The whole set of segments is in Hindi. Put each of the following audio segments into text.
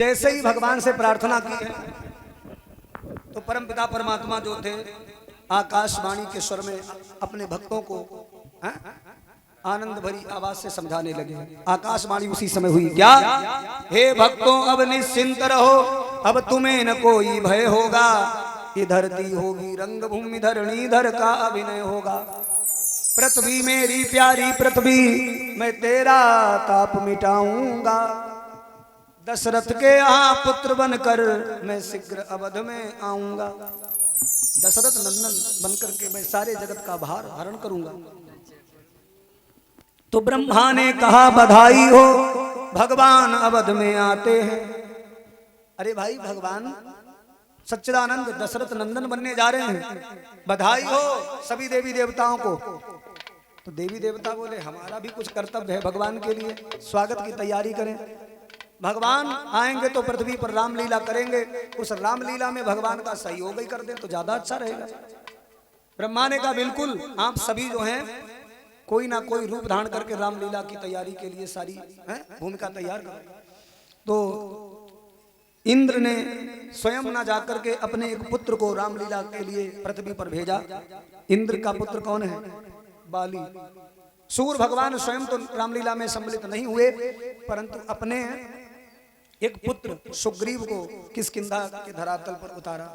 जैसे ही भगवान से प्रार्थना की है तो परमपिता परमात्मा जो थे आकाशवाणी के स्वर में अपने भक्तों को आनंद भरी आवाज से समझाने लगे। आकाशवाणी उसी समय हुई, क्या? हे भक्तों अब निश्चिंत रहो, अब तुम्हें न कोई भय होगा। ये धरती होगी रंगभूमि, धरणी धर का अभिनय होगा। पृथ्वी मेरी प्यारी पृथ्वी, मैं तेरा ताप मिटाऊंगा। दशरथ के यहाँ पुत्र बनकर मैं शीघ्र अवध में आऊंगा। दशरथ नंदन बनकर के मैं सारे जगत का भार हरण करूंगा। तो ब्रह्मा ने कहा बधाई हो, भगवान अवध में आते हैं। अरे भाई, भगवान सच्चिदानंद दशरथ नंदन बनने जा रहे हैं, बधाई हो सभी देवी देवताओं को। तो देवी देवता बोले हमारा भी कुछ कर्तव्य है, भगवान के लिए स्वागत की तैयारी करें। भगवान आएंगे तो पृथ्वी पर रामलीला करेंगे, उस रामलीला में भगवान का सहयोग ही कर दें तो ज्यादा अच्छा रहेगा। ब्रह्मा ने कहा बिल्कुल, आप सभी जो हैं कोई ना कोई रूप धारण करके रामलीला की तैयारी के लिए सारी भूमिका तैयार करें। तो इंद्र ने स्वयं ना जाकर के अपने एक पुत्र को रामलीला के लिए पृथ्वी पर भेजा। इंद्र का पुत्र कौन है? बाली। सूर्य भगवान स्वयं तो रामलीला में सम्मिलित नहीं हुए, परंतु अपने एक पुत्र सुग्रीव को किष्किंधा के धरातल पर उतारा।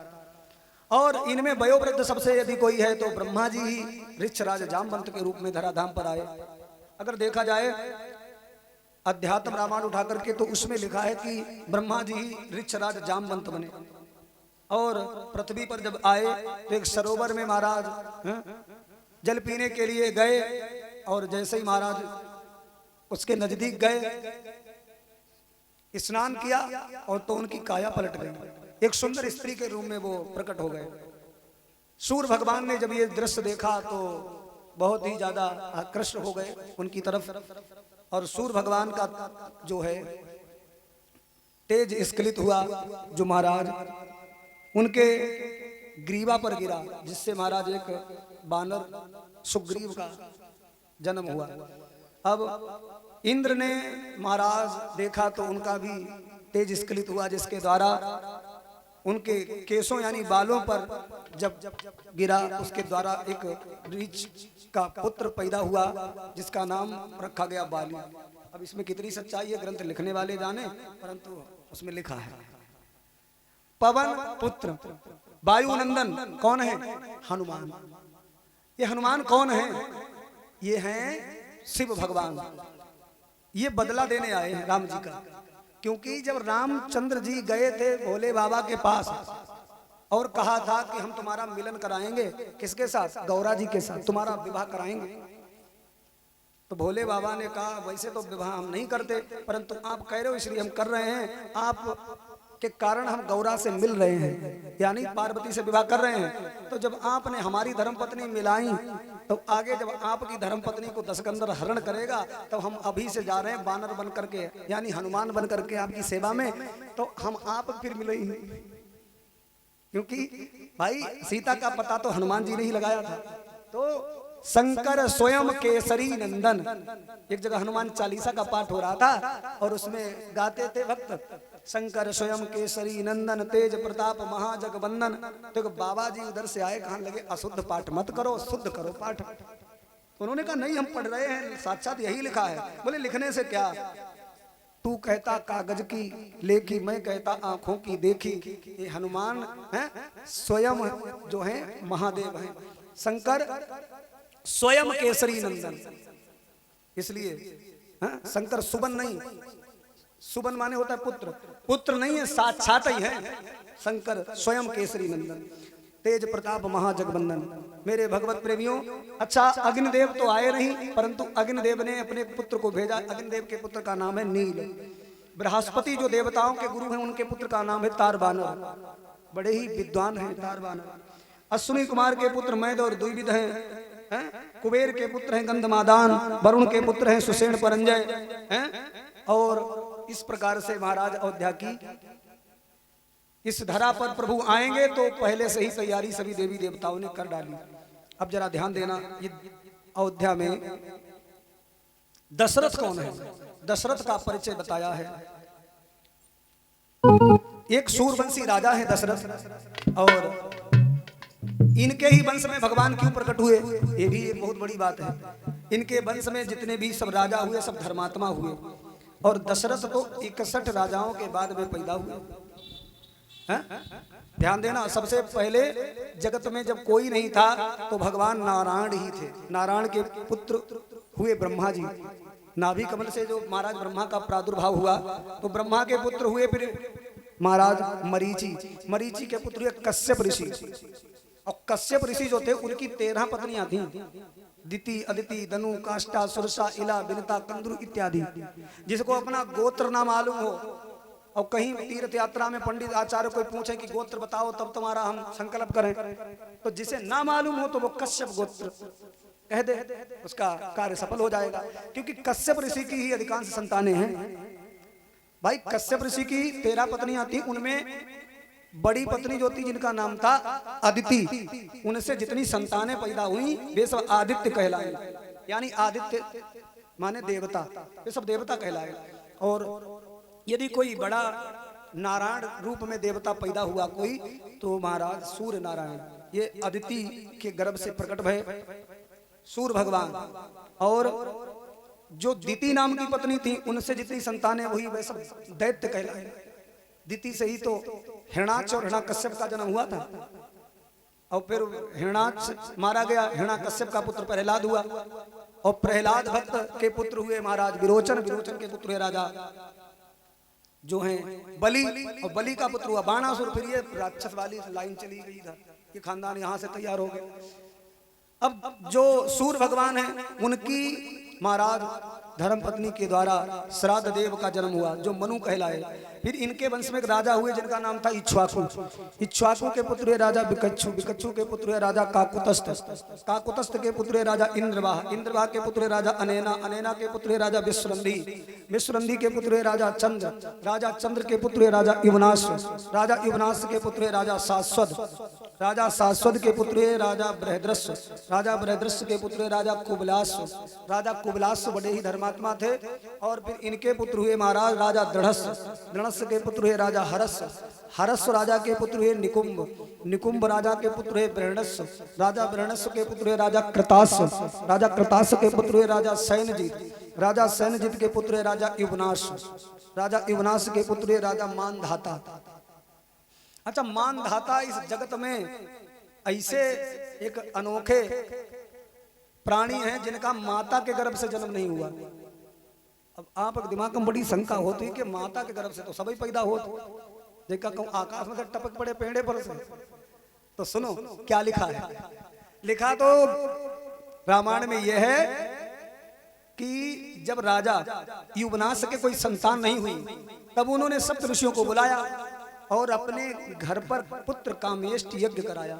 और इनमें वयोवृद्ध सबसे यदि कोई है तो ब्रह्मा जी ही ऋक्षराज जामवंत के रूप में धराधाम पर आए। अगर देखा जाए अध्यात्म रामायण उठा करके तो उसमें लिखा है कि ब्रह्मा जी ही ऋक्षराज जामवंत बने। और पृथ्वी पर जब आए तो एक सरोवर में महाराज जल पीने के लिए गए, और जैसे ही महाराज उसके नजदीक गए, स्नान किया और तो उनकी काया पलट गई। एक सुंदर स्त्री के रूप में वो प्रकट हो गए। सूर्य भगवान ने जब ये दृश्य देखा तो बहुत ही ज्यादा आकृष्ट हो गए उनकी तरफ। और सूर्य भगवान का जो है तेज स्खलित हुआ, जो महाराज उनके ग्रीवा पर गिरा, जिससे महाराज एक बानर सुग्रीव का जन्म हुआ। अब इंद्र ने महाराज देखा तो उनका भी तेज स्खलित हुआ, जिसके द्वारा उनके केसों यानी बालों पर जब गिरा, उसके द्वारा एक ऋच का पुत्र पैदा हुआ जिसका नाम रखा गया बाली। अब इसमें कितनी सच्चाई है ग्रंथ लिखने वाले जाने, परंतु उसमें लिखा है पवन पुत्र वायुनंदन कौन है? हनुमान। ये हनुमान कौन है? ये हैं शिव भगवान। ये बदला देने आए हैं राम जी का, क्योंकि जब रामचंद्र जी गए थे भोले बाबा के पास और कहा था कि हम तुम्हारा मिलन कराएंगे, किसके साथ? गौरा जी के साथ तुम्हारा विवाह कराएंगे। तो भोले बाबा ने कहा वैसे तो विवाह हम नहीं करते, परंतु आप कह रहे हो इसलिए हम कर रहे हैं। आप के कारण हम गौरा से मिल रहे हैं, यानी पार्वती से विवाह कर रहे हैं। तो जब आपने हमारी धर्मपत्नी मिलाई तो आगे जब आपकी धर्मपत्नी को दशकंदर हरण करेगा तो हम अभी से जा रहे हैं बानर बन करके, यानी हनुमान बन करके आपकी सेवा में, तो हम आप फिर मिलेंगे। क्योंकि भाई सीता का पता तो हनुमान जी ने ही लगाया था। तो शंकर स्वयं केसरी नंदन, एक जगह हनुमान चालीसा का पाठ हो रहा था और उसमें गाते थे भक्त शंकर स्वयं केसरी नंदन तेज प्रताप महाजग बंदन। तो बाबा जी उधर से आए, कहने लगे अशुद्ध पाठ मत करो, शुद्ध करो पाठ। तो उन्होंने कहा नहीं हम पढ़ रहे हैं, साक्षात यही लिखा है। बोले लिखने से क्या? तू कहता कागज की लेखी, मैं कहता आंखों की देखी। ये हनुमान है स्वयं जो है महादेव है, शंकर स्वयं केसरी नंदन। इसलिए शंकर सुबन नहीं, सुबन माने होता है पुत्र, पुत्र नहीं है, साक्षात ही है शंकर स्वयं केसरी नंदन तेज प्रताप महाजगबंदन। मेरे भगवत प्रेमियों, अच्छा अग्निदेव तो आए नहीं, परंतु अग्निदेव ने अपने पुत्र को भेजा। अग्निदेव के पुत्र का नाम है नील। बृहस्पति जो देवताओं के गुरु हैं उनके पुत्र का नाम है तारबानर, बड़े ही विद्वान हैं तारबानर। अश्विनी कुमार के पुत्र मैद और द्विविध हैं। कुबेर के पुत्र हैं गंधमादान, वरुण के पुत्र हैं सुषेण परंजय हैं। और इस प्रकार से महाराज अयोध्या की इस धरा पर प्रभु आएंगे तो पहले से ही तैयारी सभी देवी देवताओं ने कर डाली। अब जरा ध्यान देना, ये अयोध्या में दशरथ कौन है? दशरथ का परिचय बताया है। एक सूरवंशी राजा है दशरथ, और इनके ही वंश में भगवान क्यों प्रकट हुए, ये भी एक बहुत बड़ी बात है। इनके वंश में जितने भी सब राजा हुए सब धर्मात्मा हुए, और दशरथ तो 61 राजाओं के बाद में पैदा हुए हैं। ध्यान देना, सबसे पहले जगत में जब कोई नहीं था तो भगवान नारायण ही थे। नारायण के पुत्र हुए ब्रह्मा जी। नाभि कमल से जो महाराज ब्रह्मा का प्रादुर्भाव हुआ तो ब्रह्मा के पुत्र हुए फिर महाराज मरीचि। मरीचि के पुत्र हुए कश्यप ऋषि, और कश्यप ऋषि जो थे उनकी 13 पत्नियां थीं, दिति, अदिति, दनु, काष्ठा, सुरसा, इला, बिनता, कंदरु इत्यादि। जिसको अपना गोत्र ना मालूम हो और कहीं तीर्थ यात्रा में पंडित आचार्य कोई पूछे कि गोत्र बताओ तब तुम्हारा हम संकल्प करें, तो जिसे ना मालूम हो तो वो कश्यप गोत्र कह दे, उसका कार्य सफल हो जाएगा। क्योंकि कश्यप ऋषि की ही अधिकांश संतानें हैं। भाई कश्यप ऋषि की 13 पत्नियां थी, उनमें बड़ी पत्नी जो थी जिनका नाम था अदिति, उनसे जितनी संतानें पैदा हुई वे सब आदित्य कहलाए, यानी आदित्य माने देवता, वे सब देवता कहलाए। और यदि कोई बड़ा नारायण रूप में देवता पैदा हुआ कोई तो महाराज सूर्य नारायण, ये अदिति के गर्भ से प्रकट भय सूर्य भगवान। और जो दिति नाम की पत्नी थी उनसे जितनी संतानें हुई वे सब दैत्य कहलाए। दिति से ही तो हिरणाक्ष और हिरण्यकश्यप का जन्म हुआ था, और फिर हिरणाक्ष मारा गया, हिरण्यकश्यप का पुत्र प्रहलाद हुआ, और प्रहलाद भक्त के पुत्र हुए महाराज विरोचन, विरोचन के पुत्र हुए राजा जो हैं बलि, और बलि का पुत्र हुआ बाणासुर। फिर ये राक्षस वाली लाइन चली गई था, ये खानदान यहाँ से तैयार हो गए। अब जो सूर्य भगवान है उनकी महाराज धर्म पत्नी के द्वारा श्राद्ध देव का जन्म हुआ जो मनु कहलाए। फिर इनके वंश में एक राजा हुए जिनका नाम था इक्ष्वाकु। इक्ष्वाकु के पुत्र हुए राजा विकच्छु, विकच्छु के पुत्र हुए राजा काकुतस्थ, काकुतस्थ के पुत्र हुए राजा इंद्रवाह, इंद्रवाह के पुत्र हुए राजा अनेना, अनेना के पुत्र हुए राजा विश्वरंधी, विश्वरंधी के पुत्र हुए राजा चंद्र, राजा चंद्र के पुत्र हुए राजा युवनाश, राजा युवनाश के पुत्र हुए राजा शाश्वत, राजा शाश्वत के पुत्र हुए राजा बृहद्रश्य, राजा बृहद्रश्य के पुत्र हुए राजा कुबलाश, राजा कुबलाश बड़े ही धर्मात्मा थे। और फिर इनके पुत्र हुए महाराज राजा दृढ़स्य, दृढ़स्य के पुत्र हुए राजा हरस, हरस राजा के पुत्र हुए निकुंभ, निकुंभ राजा के पुत्र हुए बृहणस्य, राजा बृहणस्य के पुत्र हुए राजा कृतास्य, राजा कृतास्य के पुत्र हुए राजा सैन्यजीत, राजा सैन्यजीत के पुत्र हुए राजा युवनाश, राजा युवनाश के पुत्र हुए राजा मानधाता। अच्छा, मानधाता इस जगत में ऐसे एक अनोखे प्राणी हैं जिनका माता के गर्भ से जन्म नहीं हुआ। अब आप दिमाग में बड़ी शंका होती है कि माता के गर्भ से तो सभी पैदा हो, देखा कहूं आकाश में से टपक पड़े पेड़े पर से। तो सुनो क्या लिखा है। लिखा तो रामायण में यह है कि जब राजा युवनाश के कोई संतान नहीं हुई तब उन्होंने सप्त ऋषियों को बुलाया और अपने घर पर पुत्र कामेष्टि यज्ञ कराया।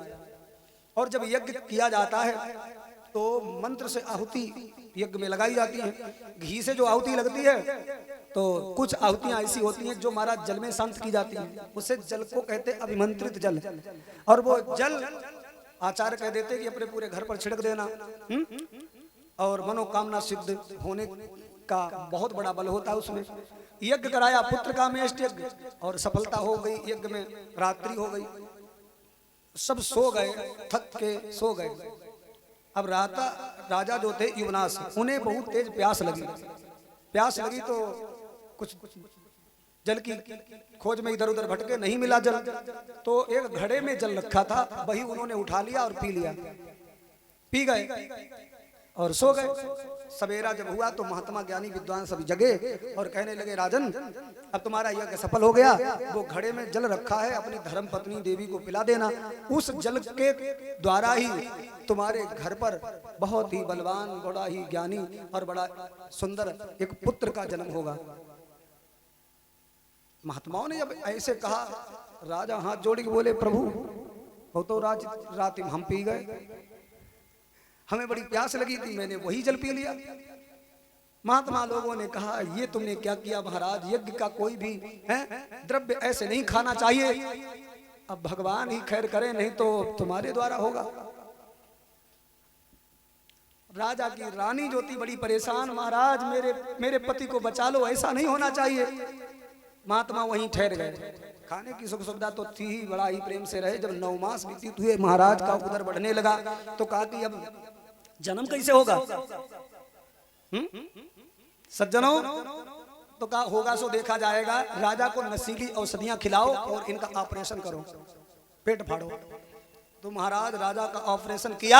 और जब यज्ञ किया जाता है तो मंत्र से आहुति यज्ञ में लगाई जाती है। घी से जो आहुति लगती है तो कुछ आहुतियां ऐसी होती हैं जो महाराज जल में शांत की जाती हैं, उसे जल को कहते हैं अभिमंत्रित जल। और वो जल आचार्य कह देते कि अपने पूरे घर पर छिड़क देना, और मनोकामना सिद्ध होने का बहुत बड़ा बल होता है उसमें। यज्ञ कराया पुत्र कामेष्टि यज्ञ, और सफलता हो गई यज्ञ में। रात्रि हो गई, सब सो गए, थक के सो गए। अब राजा जो थे युवनाश, उन्हें बहुत तेज प्यास लगी। प्यास लगी तो कुछ जल की खोज में इधर उधर भटके, नहीं मिला जल, तो एक घड़े में जल रखा था, वही उन्होंने उठा लिया और पी लिया। पी गए और सो गए। सवेरा जब हुआ तो महात्मा ज्ञानी विद्वान सभी जगे और कहने लगे, राजन अब तुम्हारा यज्ञ सफल हो गया, वो घड़े में जल रखा है, अपनी धर्म पत्नी देवी को पिला देना। उस जल के द्वारा ही तुम्हारे घर पर बहुत ही बलवान, बड़ा ही ज्ञानी और बड़ा सुंदर एक पुत्र का जन्म होगा। महात्माओं ने जब ऐसे कहा, राजा हाथ जोड़ के बोले, प्रभु वो तो रात हम पी गए, हमें बड़ी प्यास लगी थी, मैंने वही जल पी लिया। महात्मा लोगों ने कहा, ये तुमने क्या किया महाराज, यज्ञ का कोई भी द्रव्य ऐसे नहीं खाना चाहिए। अब भगवान ही खैर करे, नहीं तो तुम्हारे द्वारा होगा। राजा की रानी जो थी बड़ी परेशान, महाराज मेरे पति को बचा लो, ऐसा नहीं होना चाहिए। महात्मा वहीं ठहर गए। खाने की सुख सुविधा तो थी ही, बड़ा ही प्रेम से रहे। जब 9 मास व्यतीत हुए, महाराज का उदर बढ़ने लगा, तो कहा कि अब जन्म कैसे होगा? सज्जनों, तो कहा होगा सो देखा जाएगा। राजा को नशीली औषधियां खिलाओ और इनका ऑपरेशन करो, पेट फाड़ो। तो महाराज राजा का ऑपरेशन किया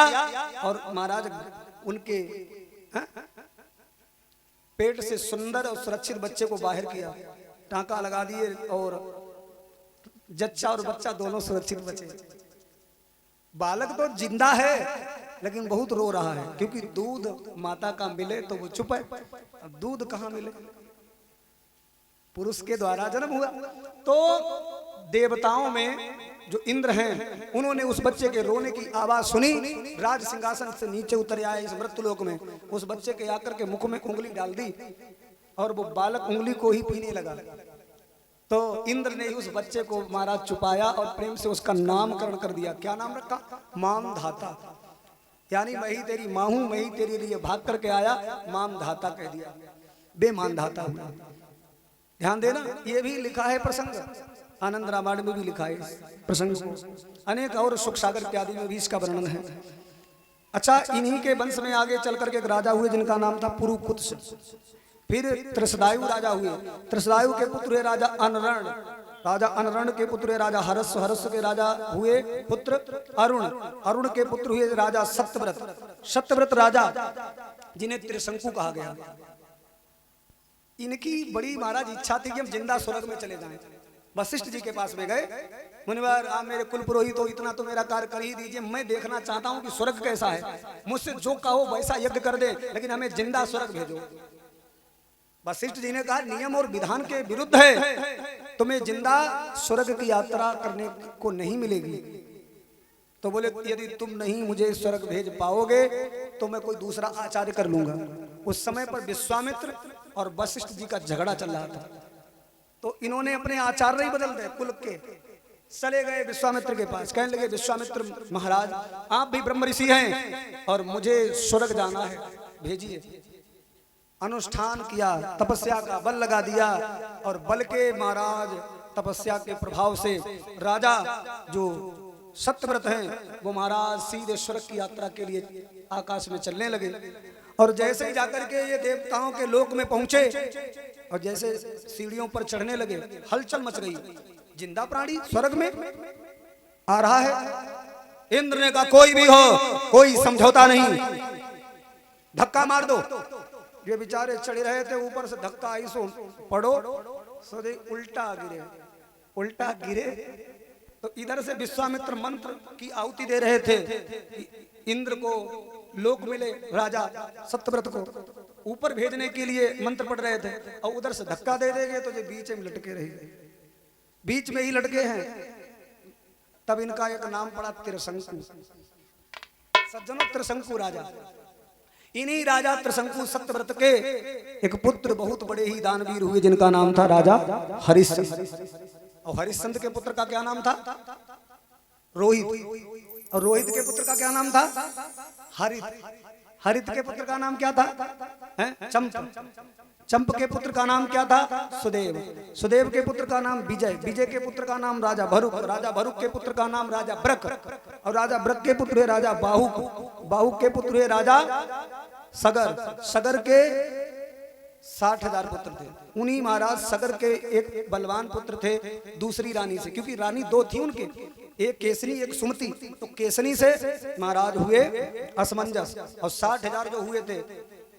और महाराज उनके पेट से सुंदर और सुरक्षित बच्चे को बाहर किया, टांका लगा दिए और जच्चा और बच्चा दोनों सुरक्षित बचे। बालक तो जिंदा है लेकिन बहुत रो रहा है, क्योंकि दूध माता का मिले तो वो चुप है। अब दूध कहाँ मिले? पुरुष के द्वारा जन्म हुआ। तो देवताओं में जो इंद्र हैं, उन्होंने उस बच्चे के रोने की आवाज सुनी, राज सिंहासन से नीचे उतर आए इस मृत्युलोक में। उस बच्चे के आकर के मुख में उंगली डाल दी और वो बालक उंगली को ही पीने लगा। तो इंद्र ने उस बच्चे को महाराज छुपाया और प्रेम से उसका नामकरण कर दिया। क्या नाम रखा? मामधाता, यानी मैं ही तेरी माँ हूं, मैं ही तेरे लिए भाग करके आया, मामधाता कह दिया, बेमानधाता हुआ। ध्यान देना, ये भी लिखा है प्रसंग, आनंद रामायण में भी लिखा है प्रसंग को, अनेक और सुख सागर इत्यादि में भी इसका वर्णन है। अच्छा, इन्हीं के वंश में आगे चल करके एक राजा हुए जिनका नाम था पुरुकुत्स। फिर त्रिशदायु राजा हुए। त्रिशदायु के पुत्र हुए राजा अनरण, राजा अनरण के पुत्र हुए राजा हर्ष, हर्ष के राजा हुए पुत्र अरुण, अरुण के पुत्र हुए राजा सत्यव्रत, सत्यव्रत राजा जिन्हें त्रिशंकु कहा गया। इनकी बड़ी महाराज इच्छा थी कि हम जिंदा स्वर्ग में चले जाएं। वशिष्ठ जी के पास में गए, मुनिवर आप मेरे कुल पुरोहित हो, इतना तो मेरा कार्य कर ही दीजिए, मैं देखना चाहता हूं कि स्वर्ग कैसा है, मुझसे जो कहो वैसा यज्ञ कर दे, लेकिन हमें जिंदा स्वर्ग भेजो। वशिष्ठ जी ने कहा नियम और विधान के विरुद्ध है, तुम्हें जिंदा स्वर्ग की यात्रा करने को नहीं मिलेगी। तो बोले यदि तुम नहीं मुझे स्वर्ग भेज पाओगे तो मैं कोई दूसरा आचार्य कर लूंगा। उस समय पर विश्वामित्र और वशिष्ठ जी का झगड़ा चल रहा था, तो इन्होंने अपने आचार्य ही बदल दिए कुल के। चले गए विश्वामित्र के पास, कहने लगे विश्वामित्र महाराज आप भी ब्रह्म ऋषि हैं और मुझे स्वर्ग जाना है, भेजिए। अनुष्ठान किया, तपस्या का बल लगा दिया और बल के महाराज तपस्या के प्रभाव से राजा जो सत्यव्रत हैं वो महाराज सीधे स्वर्ग की यात्रा के लिए आकाश में चलने लगे। और जैसे ही जाकर के ये देवताओं के लोक में पहुंचे और जैसे सीढ़ियों पर चढ़ने लगे, हलचल मच गई। जिंदा प्राणी स्वर्ग में आ रहा है। इंद्र ने कहा कोई भी हो, कोई समझौता नहीं, धक्का मार दो। ये बेचारे चढ़े रहे थे, ऊपर से धक्का आई सो पड़ो, सो दे उल्टा गिरे, उल्टा गिरे। तो इधर से विश्वामित्र मंत्र की आहुति दे रहे थे, इंद्र को लोक मिले, राजा सत्यव्रत को ऊपर भेजने के लिए मंत्र पढ़ रहे थे, और उधर से धक्का दे देंगे तो ये बीच में लटके रहेंगे, बीच में ही लटके हैं। तब इनका एक नाम पड़ा त्रिशंकु। सज्जनों, त्रिशंकु राजा, इन्हीं राजा त्रिशंकु सत्यव्रत के एक पुत्र बहुत बड़े ही दानवीर हुए जिनका नाम था राजा हरिश्चंद्र। और हरिश्चंद्र के पुत्र का क्या नाम था? रोहित। और रोहित के पुत्र का क्या नाम था? हरित। हरित के पुत्र का नाम क्या था? चंप। चंप के पुत्र का नाम क्या था? सुदेव। सुदेव के पुत्र का नाम विजय। विजय के पुत्र का नाम राजा भरुक। राजा भरुक के पुत्र का नाम राजा ब्रक। और राजा ब्रक के पुत्र है राजा बाहुक। बाहुक के पुत्र है राजा सगर। सगर के 60,000 पुत्र थे। उन्हीं महाराज सगर के एक बलवान पुत्र थे दूसरी रानी से, क्योंकि रानी 2 थी उनके, एक केसनी एक सुमति। तो केसनी से महाराज हुए असमंजस, और 60,000 जो हुए थे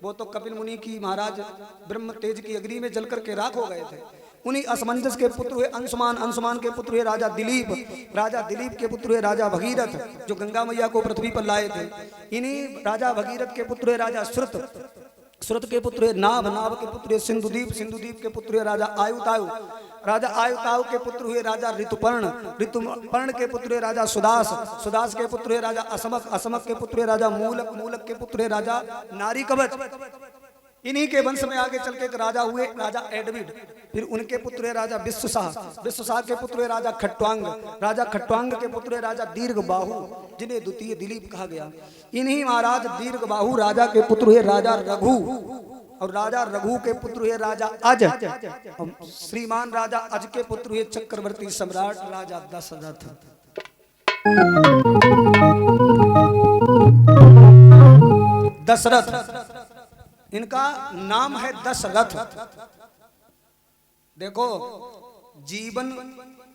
वो तो कपिल मुनि की महाराज ब्रह्म तेज की अग्नि में जल करके राख हो गए थे। उन्हीं असमंजस के पुत्र हुए अंशुमान। अंशुमान के पुत्र हुए राजा दिलीप। राजा दिलीप के पुत्र हुए राजा भगीरथ, जो गंगा मैया को पृथ्वी पर लाए थे। इन्हीं राजा भगीरथ के पुत्र हुए राजा श्रुत। श्रुत के पुत्र है नाभ। नाभ के पुत्र है सिंधुदीप। सिंधुदीप के पुत्र है राजा आयुतायु। राजा आयुतायु के पुत्र हुए राजा ऋतुपर्ण। ऋतुपर्ण के पुत्र है राजा सुदास। सुदास के पुत्र है राजा असमक। असमक के पुत्र है राजा मूलक। मूलक के पुत्र है राजा नारी कवच। इन्हीं के वंश में आगे चल के एक राजा हुए राजा एडविड। फिर उनके पुत्र है राजा विश्वशाह। विश्वशाह के पुत्र है राजा खट्वांग। राजा खट्वांग के पुत्र है राजा दीर्घबाहु, जिन्हें द्वितीय दिलीप कहा गया। इन्हीं महाराज दीर्घबाहु राजा के पुत्र हुए राजा रघु। और राजा रघु के पुत्र हुए राजा अज, और श्रीमान राजा अज के पुत्र हुए चक्रवर्ती सम्राट राजा दशरथ। दशरथ इनका नाम है दशरथ। देखो जीवन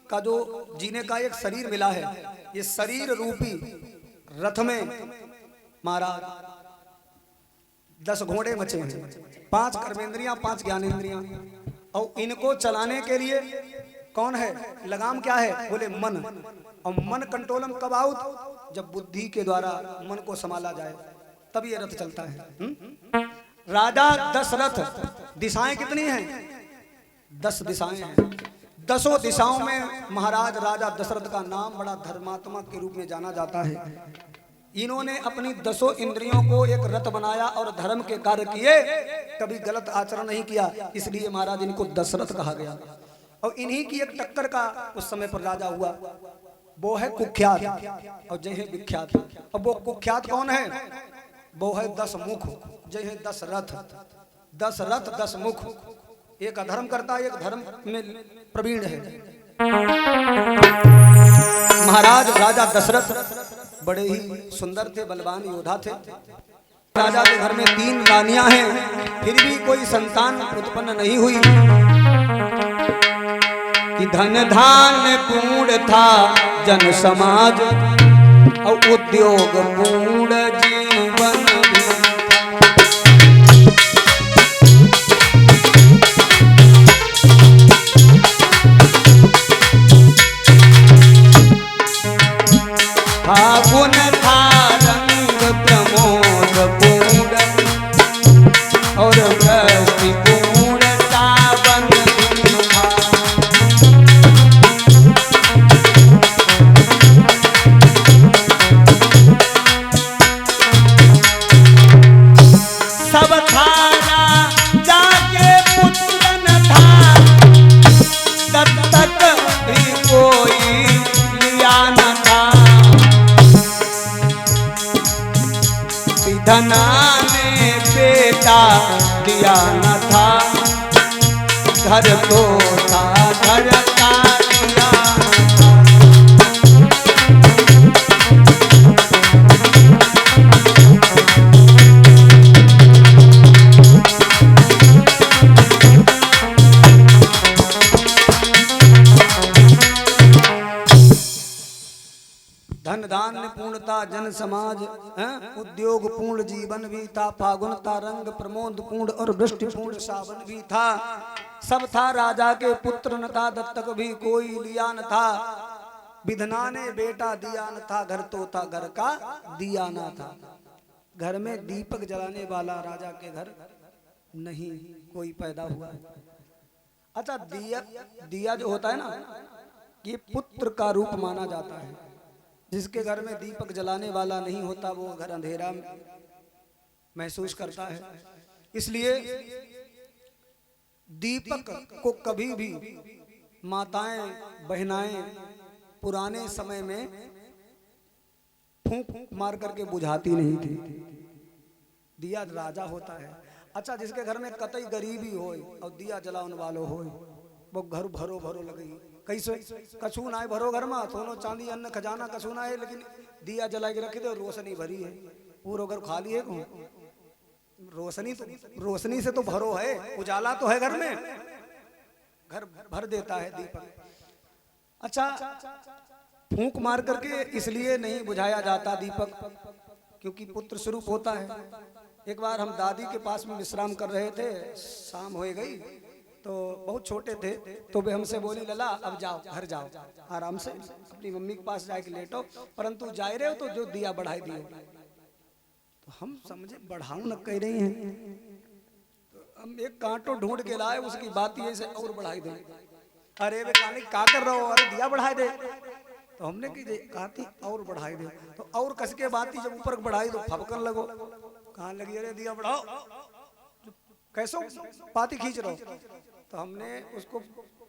का जो जीने का एक शरीर मिला है, ये शरीर रूपी रथ में महाराज 10 घोड़े बचे हैं, 5 कर्मेंद्रियां 5 ज्ञानेंद्रियां, और इनको चलाने के लिए कौन है, लगाम क्या है, बोले मन। और मन कंट्रोल कब आउट, जब बुद्धि के द्वारा मन को संभाला जाए तब ये रथ चलता है। राजा दशरथ, दिशाएं कितनी हैं, 10 दिशाएं हैं। 10 दिशाओं में महाराज राजा दशरथ का नाम बड़ा धर्मात्मा के रूप में जाना जाता है। इन्होंने अपनी 10 इंद्रियों को एक रथ बनाया और धर्म के कार्य किए, कभी गलत आचरण नहीं किया, इसलिए महाराज इनको दशरथ कहा गया। और इन्हीं की एक टक्कर का उस समय पर राजा हुआ, वो है कुख्यात और जय है विख्यात। अब वो कुख्यात कौन है, वो है 10 मुख, जय है दशरथ। 10 रथ 10 मुख, एक अधर्म करता है, एक धर्म में प्रवीण है। महाराज राजा दशरथ बड़े ही सुंदर थे, बलवान योद्धा थे। राजा के घर में 3 रानियां हैं, फिर भी कोई संतान उत्पन्न नहीं हुई। कि धन धान्य पूर्ण था जन समाज, और उद्योग पूर्ण जीवन। फागुन था रंग प्रमोद पूर्ण, और वृष्टि पूर्ण सावन था। सब था राजा के पुत्र न था, दत्तक भी कोई लिया न था। धना ने बेटा दिया न था, घर तो था घर का दिया न था। धन धान्य पूर्णता जन समाज, उद्योग पूर्ण जीवन भी था। फागुन था रंग प्रमोद पूर्ण, और वृष्टि पूर्ण सावन भी था। सब था राजा के पुत्र न था, दत्तक भी कोई लिया न था। विधना ने बेटा दिया न था, घर तो था घर का दिया न था। घर में दीपक जलाने वाला राजा के घर नहीं कोई पैदा हुआ। अच्छा, दिया जो होता है ना, ये पुत्र का रूप माना जाता है। जिसके घर में दीपक जलाने वाला नहीं होता, वो घर अंधेरा महसूस करता है। इसलिए दीपक को कभी भी माताएं बहनाएं पुराने समय में फूंक मार करके बुझाती नहीं थी। दिया राजा होता है। अच्छा, जिसके घर में कतई गरीबी हो और दिया जलाने वालों हो, वो घर भरो भरो लगी। कैसे कछू ना है भरो घर में, सोनो चांदी अन्न खजाना कछू ना है, लेकिन दिया जला के रखे थे और रोशनी भरी है, पूरा घर खाली है। रोशनी से तो भरो है, उजाला तो है घर में, घर भर देता है दीपक। अच्छा, फूंक मार करके इसलिए नहीं बुझाया जाता दीपक, क्योंकि पुत्र स्वरूप होता है। एक बार हम दादी के पास में विश्राम कर रहे थे, शाम हो गई, तो बहुत छोटे थे, तो वे हमसे बोली, लला अब जाओ घर जाओ, आराम से अपनी मम्मी के पास जाके लेटो, परंतु जा रहे हो तो जो दिया बढ़ाई दियो। तो हम समझे बढ़ाओ न कह रही हैं, तो हम एक कांटो ढूंढ के लाए, उसकी बात ये से और बढ़ाई दे। अरे वे काली क्या कर रहे हो, अरे दिया बढ़ाई दे। तो हमने कहा थी और बढ़ाई दे, तो और कस के बात जब ऊपर बढ़ाई तो फपकन लगो, कहाँ लगी, अरे दिया बढ़ाओ, कैसो पाती खींच रहो। तो हमने उसको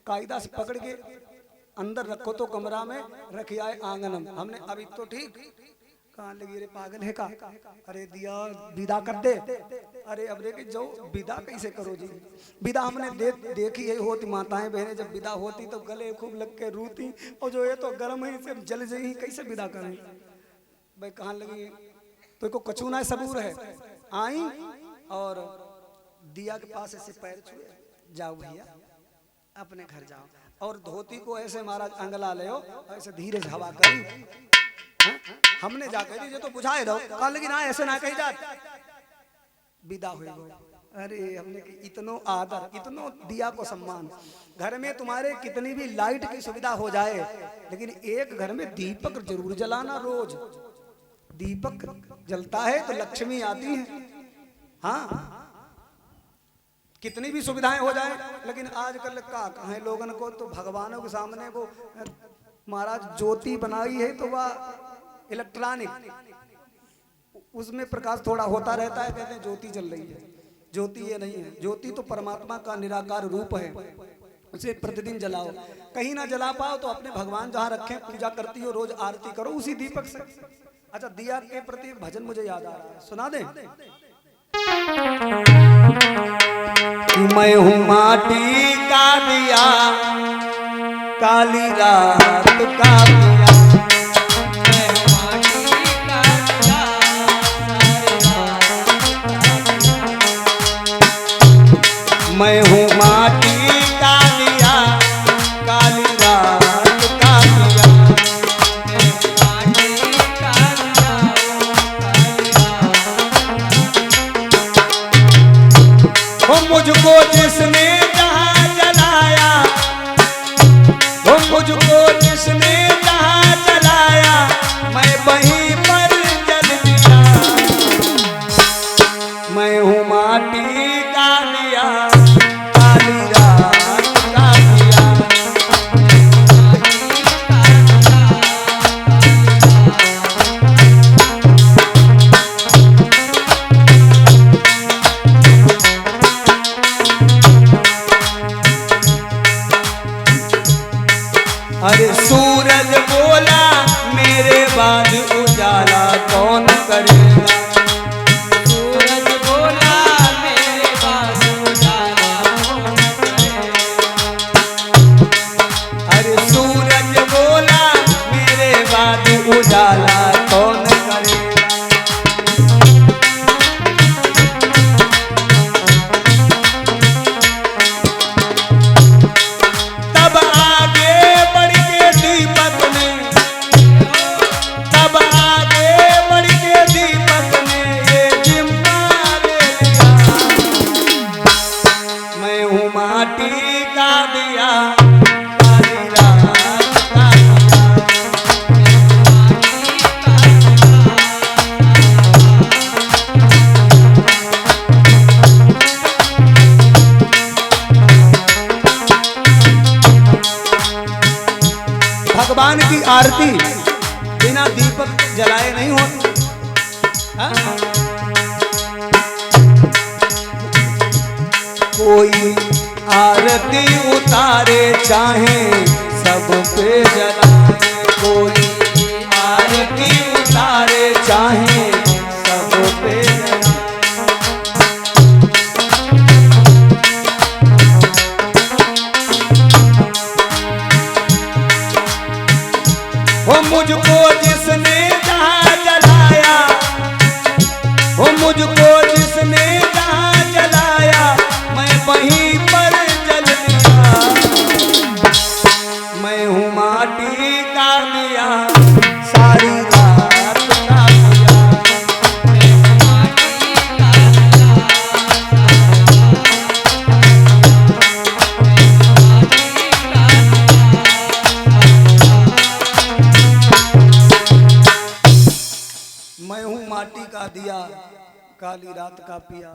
कायदा से पकड़ के अंदर रखो तो कमरा में रखी आए आंगन में। हमने अभी तो ठीक कहाँ लगी रे पागल है का? अरे दिया विदा कर दे। अरे अब रे जो विदा कैसे करो जी? विदा हमने देखी है होती, माताएं बहनें जब विदा होती तो गले खूब लग के रूती, और जो ये तो गर्म है से जल जाई, कैसे विदा करें भाई? कहाँ लगी तो को कचूना सबूर है। आई और दिया के पास ऐसे पैर छुए, जाओ भैया अपने घर जाओ, और धोती को ऐसे महाराज अंगला ले ऐसे धीरे से हवा करी। हाँ? हमने जाकर दी तो बुझाए दो, कहा लेकिन ना ऐसे ना कही जात, विदा हुए गो। अरे हमने कि इतनो आदर, इतनो दिया को सम्मान। घर में तुम्हारे कितनी भी लाइट की सुविधा हो जाए, लेकिन एक घर में दीपक जरूर जलाना। रोज दीपक जलता है तो लक्ष्मी आती है। हाँ कितनी भी सुविधाएं हो जाए, लेकिन आजकल का कहे लोगन को तो भगवानों के सामने वो महाराज ज्योति बनाई है तो वह इलेक्ट्रॉनिक, उसमें प्रकाश थोड़ा होता रहता है, कहते हैं ज्योति जल रही है। ज्योति ये नहीं है, ज्योति तो परमात्मा का निराकार रूप है, उसे प्रतिदिन जलाओ। कहीं ना जला पाओ तो अपने भगवान जहाँ रखें, पूजा करती हो, रोज आरती करो उसी दीपक से। अच्छा दिया के प्रति भजन मुझे याद आ रहा है, सुना दे। मैं हूँ माटी का दिया, काली रात का दिया। मैं हूँ माटी का दिया, मैं हूँ माटी का दिया, काली रात का दिया। मुझको जिसने जहाँ जलाया, वो मुझको जिसने जहाँ जलाया, मैं वहीं पर जल दिया। मैं हूँ माटी का दिया, काली रात का दिया। अरे सूरज बोला मेरे बाद उजाला कौन करेगा? सूरज बोला मेरे बाद उजाला कौन करेगा? अरे सूरज बोला मेरे बाद उजाला कौन करेगा? तब आगे बढ़ के दीपक ने, तब आगे बढ़ के दीपक ने ये जिम्मा ले लिया। मैं हूँ माटी का दिया, काली रात का दिया। भगवान की आरती बिना दीपक जलाए नहीं होती। हाँ? कोई आरती उतारे चाहे सब पे जलाए, कोई आरती उतारे चाहे सब पे जलाए। वो मुझको जिसने जहाँ जलाया, वो मुझको जिसने जहाँ जलाया, मैं वहीं पर जल दिया। मैं हूँ माटी का दिया, सारी रात का दिया। मैं हूँ माटी का दिया, काली रात का पिया।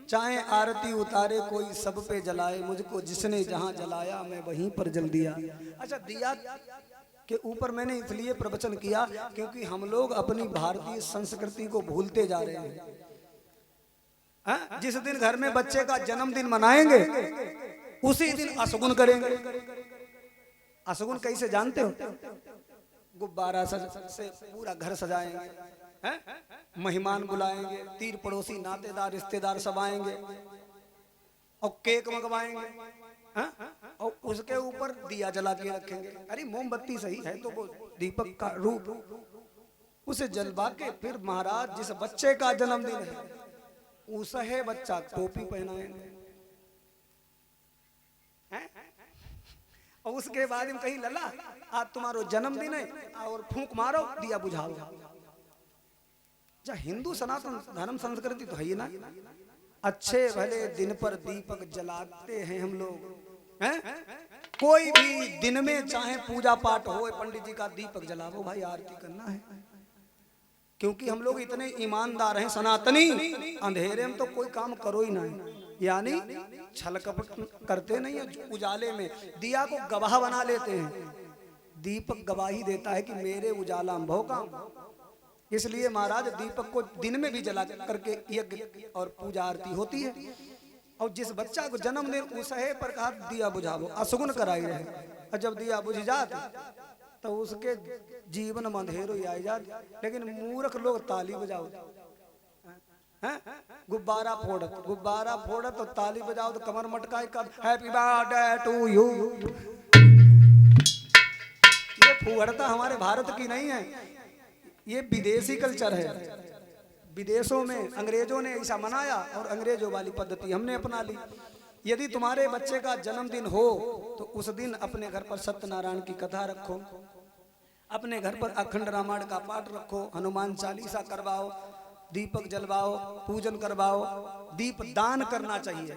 चाहे आरती उतारे कोई सब पे जलाए, मुझको जिसने जहाँ जलाया मैं वहीं पर जल दिया। अच्छा दिया के ऊपर मैंने इसलिए प्रवचन किया क्योंकि हम लोग अपनी भारतीय संस्कृति को भूलते जा रहे हैं। हाँ? जिस दिन घर में बच्चे का जन्मदिन मनाएंगे उसी दिन अशगुन करेंगे। अशगुन कैसे जानते हो? गुब्बारा से पूरा घर सजाएंगे, हैं? मेहमान बुलाएंगे, तीर पड़ोसी नातेदार रिश्तेदार सब आएंगे और केक मंगवाएंगे, हैं? और उसके ऊपर दिया जला के रखेंगे। अरे मोमबत्ती सही है तो वो दीपक का रूप, उसे जलवा के फिर महाराज जिस बच्चे का जन्मदिन है उसे बच्चा टोपी पहनाएंगे, और उसके बाद हम कहीं लला आज तुम्हारो जन्मदिन है और फूंक मारो दिया बुझाओ। हिंदू सनातन धर्म संस्कृति तो है ही ना। अच्छे भले दिन पर दीपक जलाते हैं हम लोग, हैं? कोई भी दिन में चाहे पूजा पाठ हो पंडित जी का दीपक जलाओ भाई, आरती करना है, क्योंकि हम लोग इतने ईमानदार हैं सनातनी, अंधेरे में तो कोई काम करो ही नहीं, यानी छल कपट करते नहीं है। उजाले में दिया को गवाह बना लेते हैं, दीपक गवाही देता है कि मेरे उजाला में भो काम। इसलिए महाराज दीपक को दिन में भी जला करके यज्ञ और पूजा आरती होती है। और जिस बच्चा को जन्म दे उसे पर कहा दिया बुझावो, अशुगुन कराई रहे, और जब दिया बुझ जात तो उसके जीवन में अंधेरो ही आई जात। लेकिन मूर्ख लोग ताली बजाओ, गुब्बारा फोड़त तो ताली बजाओ तो कमर मटकाए कर हैप्पी बर्थडे टू यू। ये फुहड़ता हमारे भारत की नहीं है, ये विदेशी कल्चर है। विदेशों में अंग्रेजों ने ऐसा मनाया और अंग्रेजों वाली पद्धति हमने अपना ली। यदि तुम्हारे बच्चे का जन्मदिन हो तो उस दिन अपने घर पर सत्यनारायण की कथा रखो, अपने घर पर अखंड रामायण का पाठ रखो, हनुमान चालीसा करवाओ, दीपक जलवाओ, पूजन करवाओ। दीप दान करना चाहिए।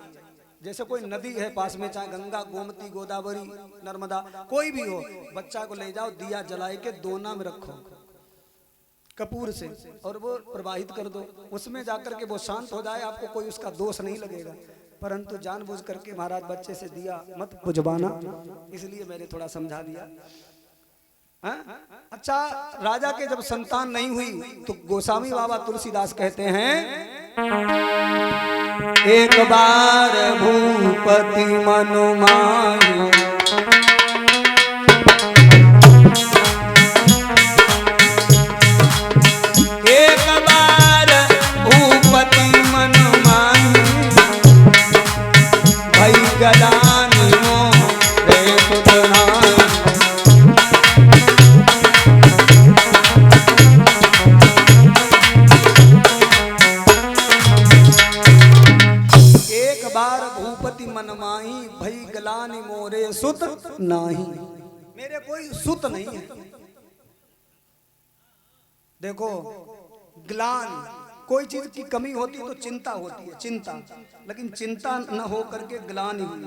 जैसे कोई नदी है पास में, चाहे गंगा, गोमती, गोदावरी, नर्मदा, कोई भी हो, बच्चा को ले जाओ, दिया जलाए के दोना में रखो कपूर से, और वो प्रवाहित कर दो, उसमें जाकर के वो शांत हो जाए, आपको कोई उसका दोष नहीं लगेगा। परंतु जानबूझ करके महाराज बच्चे से दिया मत बुझवाना, इसलिए मैंने थोड़ा समझा दिया। अच्छा, राजा के जब संतान नहीं हुई तो गोस्वामी बाबा तुलसीदास कहते हैं, एक बार भूपति मनु माहि, एक बार भूपति मनु माहि, भई गदानी मोरे सुतनाई। मनमाही भई गलानी मोरे सुत नाही, मेरे कोई सुत नहीं है। देखो, ग्लान कोई चीज की कमी होती है तो चिंता होती है, चिंता, लेकिन चिंता न हो करके ग्लान हुई।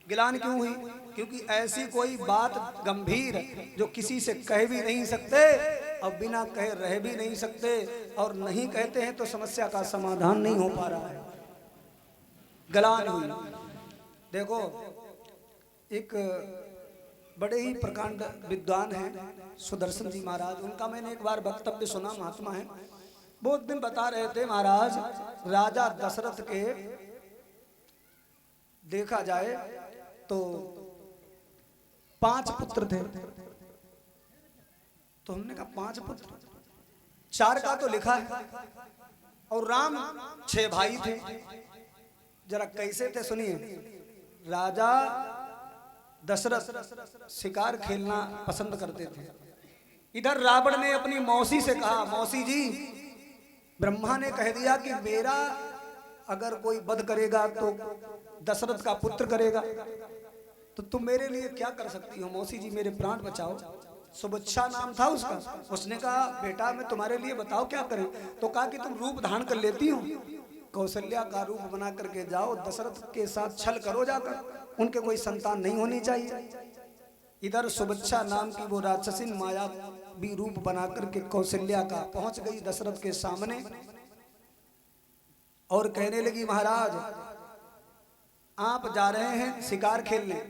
ग्लान क्यों हुई? क्योंकि ऐसी कोई बात गंभीर जो किसी से कह भी नहीं सकते और बिना कहे रह भी नहीं सकते, और नहीं कहते हैं तो समस्या का समाधान नहीं हो पा रहा है, गलान हुई। देखो, एक बड़े ही प्रकांड विद्वान हैं सुदर्शन जी महाराज, उनका मैंने एक बार वक्तव्य सुना, महात्मा है। वो एक दिन बता रहे थे, महाराज राजा दशरथ के देखा जाए तो 5 पुत्र थे। तो हमने कहा 5 पुत्र, 4 का तो लिखा है, और राम 6 भाई थे। जरा कैसे थे सुनिए। राजा दशरथ शिकार खेलना पसंद करते थे। इधर रावण ने अपनी मौसी से कहा, मौसी जी, ब्रह्मा ने कह दिया कि मेरा अगर कोई वध करेगा तो दशरथ का पुत्र करेगा, तो तुम मेरे लिए क्या कर सकती हो मौसी जी, मेरे प्राण बचाओ। सुबच्छा नाम था उसका। उसने कहा, बेटा मैं तुम्हारे लिए बताओ क्या करें। तो कहा कि तुम रूप धारण कर लेती हो, कौशल्या का रूप बना करके जाओ, दशरथ के साथ छल करो जाकर, उनके कोई संतान नहीं होनी चाहिए। इधर सुबच्छा नाम की वो राक्षसिन माया भी रूप बना करके कौशल्या का पहुंच गई दशरथ के सामने और कहने लगी, महाराज आप जा रहे हैं शिकार खेलने,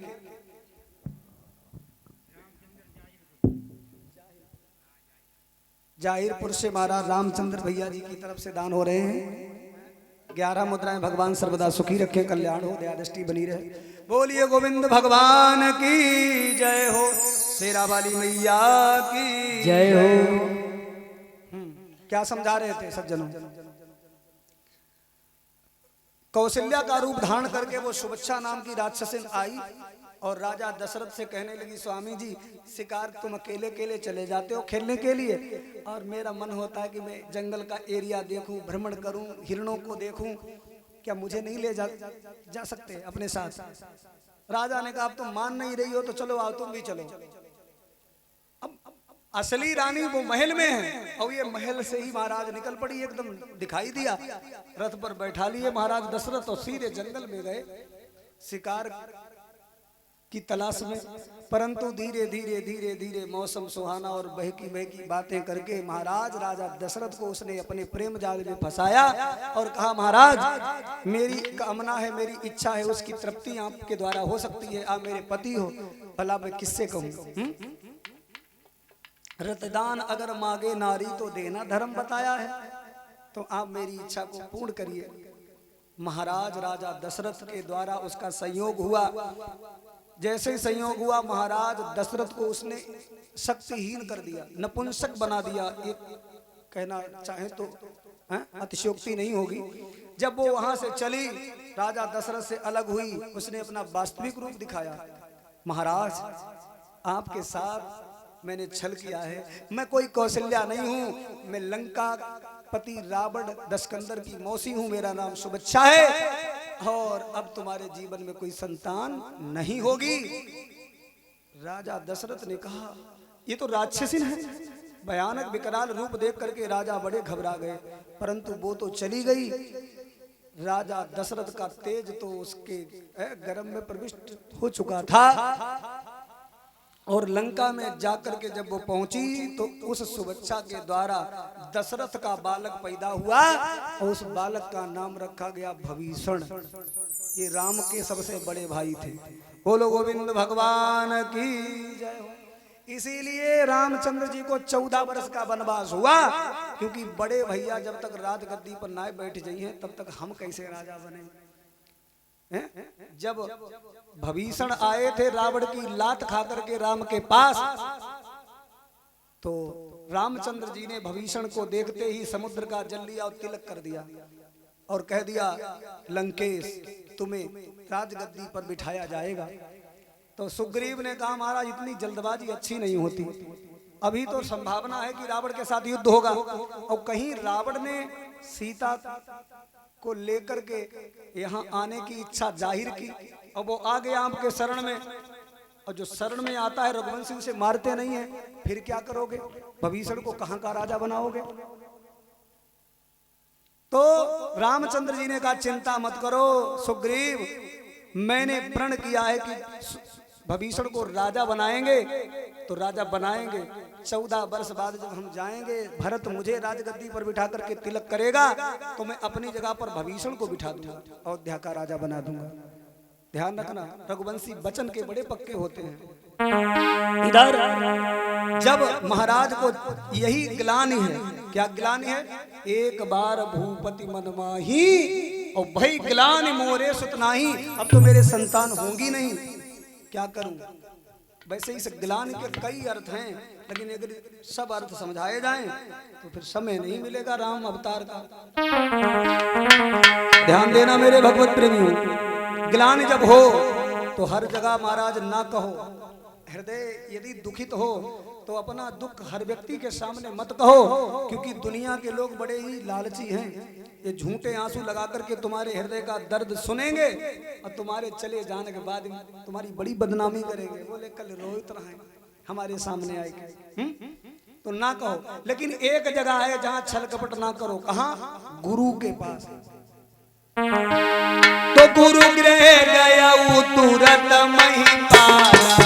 जाहिरपुर से महाराज रामचंद्र भैया जी की तरफ से दान हो रहे हैं। 11 मुद्राएं भगवान सर्वदा सुखी रखे, कल्याण हो, दया दृष्टि बनी रहे। बोलिए गोविंद भगवान की जय हो। शेरा वाली मैया की जय हो। क्या समझा रहे थे सज्जनों? कौशल्या का रूप धारण करके वो सुबच्छा नाम की राक्षसिन आई और राजा दशरथ से कहने लगी, स्वामी जी शिकार तुम अकेले अकेले चले जाते हो खेलने के लिए, और मेरा मन होता है कि मैं जंगल का एरिया देखूं, भ्रमण करूं, हिरणों को देखूं, क्या मुझे नहीं ले जा सकते अपने साथ? राजा ने कहा, अब तुम मान नहीं रही हो तो चलो आओ, तुम भी चलो। अब असली रानी वो महल में है और ये महल से ही महाराज निकल पड़ी, एकदम दिखाई दिया, रथ पर बैठा लिए महाराज दशरथ और सीधे जंगल में गए शिकार की तलाश में। परंतु धीरे धीरे धीरे धीरे मौसम सुहाना और बहकी बहकी बातें करके महाराज राजा दशरथ को उसने अपने प्रेम जाल में फंसाया और कहा, महाराज मेरी कामना है, मेरी इच्छा है, उसकी तृप्ति आपके द्वारा हो सकती है, आप मेरे पति हो, भला मैं किससे कहूं? रतदान अगर मांगे नारी तो देना धर्म बताया है, तो आप मेरी इच्छा को पूर्ण करिए। महाराज राजा दशरथ के द्वारा उसका संयोग हुआ। जैसे ही संयोग हुआ महाराज दशरथ को उसने शक्तिहीन कर दिया, नपुंसक बना दिया, एक कहना चाहे तो अतिशयोक्ति नहीं होगी। जब वो वहां से चली, राजा दशरथ से अलग हुई, उसने अपना वास्तविक रूप दिखाया। महाराज आपके साथ मैंने छल किया है, मैं कोई कौशल्या नहीं हूं, मैं लंका पति रावण दशकंदर की मौसी हूं, मेरा नाम सुबच्छा है और अब तुम्हारे जीवन में कोई संतान नहीं होगी। राजा दशरथ ने कहा, ये तो राक्षसिन है। भयानक विकराल रूप देख करके राजा बड़े घबरा गए, परंतु वो तो चली गई। राजा दशरथ का तेज तो उसके गर्भ में प्रविष्ट हो चुका था और लंका में जाकर के जब वो पहुंची तो उस सुबच्छा के द्वारा दशरथ का बालक पैदा हुआ और उस बालक का नाम रखा गया भविष्ण। ये राम के सबसे बड़े भाई थे। बोलो गोविंद भगवान की जय हो। इसीलिए रामचंद्र जी को 14 वर्ष का वनवास हुआ, क्योंकि बड़े भैया जब तक राजगद्दी पर ना बैठ जाइए तब तक हम कैसे राजा बने। जब भविष्ण आए थे रावण की लात खाकर के राम के पास, तो रामचंद्र जी ने भविष्ण को देखते ही समुद्र का जल लिया और तिलक कर दिया और कह दिया, लंकेश तुम्हें राजगद्दी पर बिठाया जाएगा। तो सुग्रीव ने कहा, महाराज इतनी जल्दबाजी अच्छी नहीं होती, अभी तो संभावना है कि रावण के साथ युद्ध होगा, और कहीं रावण ने सीता को लेकर के यहाँ आने की इच्छा जाहिर की और वो आ गया आपके शरण में, और जो शरण में आता है रघुवंशी उसे मारते नहीं है, फिर क्या करोगे? भविष्ण को कहां का राजा बनाओगे? तो रामचंद्र जी ने कहा, चिंता मत करो सुग्रीव, मैंने प्रण किया है कि भविष्ण को राजा बनाएंगे, तो राजा बनाएंगे। 14 वर्ष बाद जब हम जाएंगे, भरत मुझे राजगद्दी पर बिठा करके तिलक करेगा, तो मैं अपनी जगह पर भविष्ण को बिठा दूंगा, अयोध्या का राजा बना दूंगा। ध्यान रखना, रघुवंशी वचन के बड़े पक्के होते हैं। इधर जब महाराज को यही ग्लानि है, क्या ग्लानि है? एक बार भूपति मन माही और भई ग्लानि मोरे सुत नाही, अब तो मेरे संतान होंगी नहीं, क्या करूं? वैसे इस ग्लानि के कई अर्थ हैं, लेकिन अगर सब अर्थ समझाए जाएं तो फिर समय नहीं मिलेगा राम अवतार का। ध्यान देना मेरे भगवत प्रेमियों, ग्लानि जब हो तो हर जगह महाराज ना कहो। हृदय यदि दुखित हो तो अपना दुख हर व्यक्ति के सामने मत कहो, क्योंकि दुनिया के लोग बड़े ही लालची हैं। ये झूठे आंसू लगा करके तुम्हारे हृदय का दर्द सुनेंगे और तुम्हारे चले जाने के बाद तुम्हारी बड़ी बदनामी करेंगे। बोले कल रोहित रहे हमारे सामने आएंगे, तो ना कहो। लेकिन एक जगह है जहां छल कपट ना करो, कहां? गुरु के पास। तो गुरु गृह गया तुरंत महिपाला,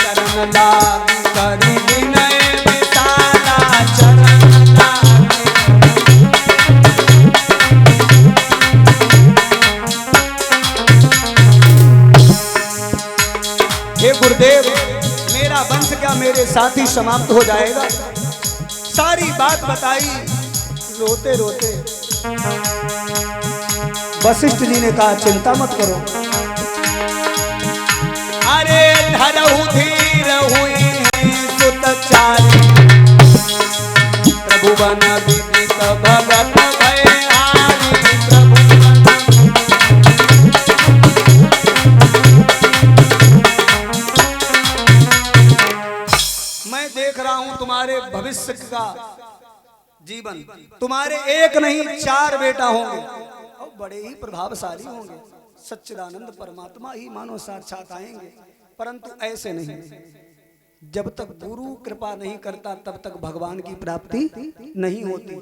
चरण लाग करी विनय विशाला, चरण लाग। हे गुरुदेव, मेरा वंश क्या मेरे साथ ही समाप्त हो जाएगा? सारी बात बताई रोते रोते। वशिष्ठ जी ने कहा चिंता मत करो। अरे धरहु धीर हुई सुतचारी, प्रभु बन विदित भगत भयहारी, प्रभु मैं देख रहा हूं तुम्हारे भविष्य का जीवन, तुम्हारे एक नहीं 4 बेटा होंगे और बड़े ही प्रभावशाली होंगे। सच्चिदानंद परमात्मा ही मानो साक्षात आएंगे, परंतु ऐसे नहीं। जब तक गुरु कृपा नहीं करता तब तक भगवान की प्राप्ति नहीं होती।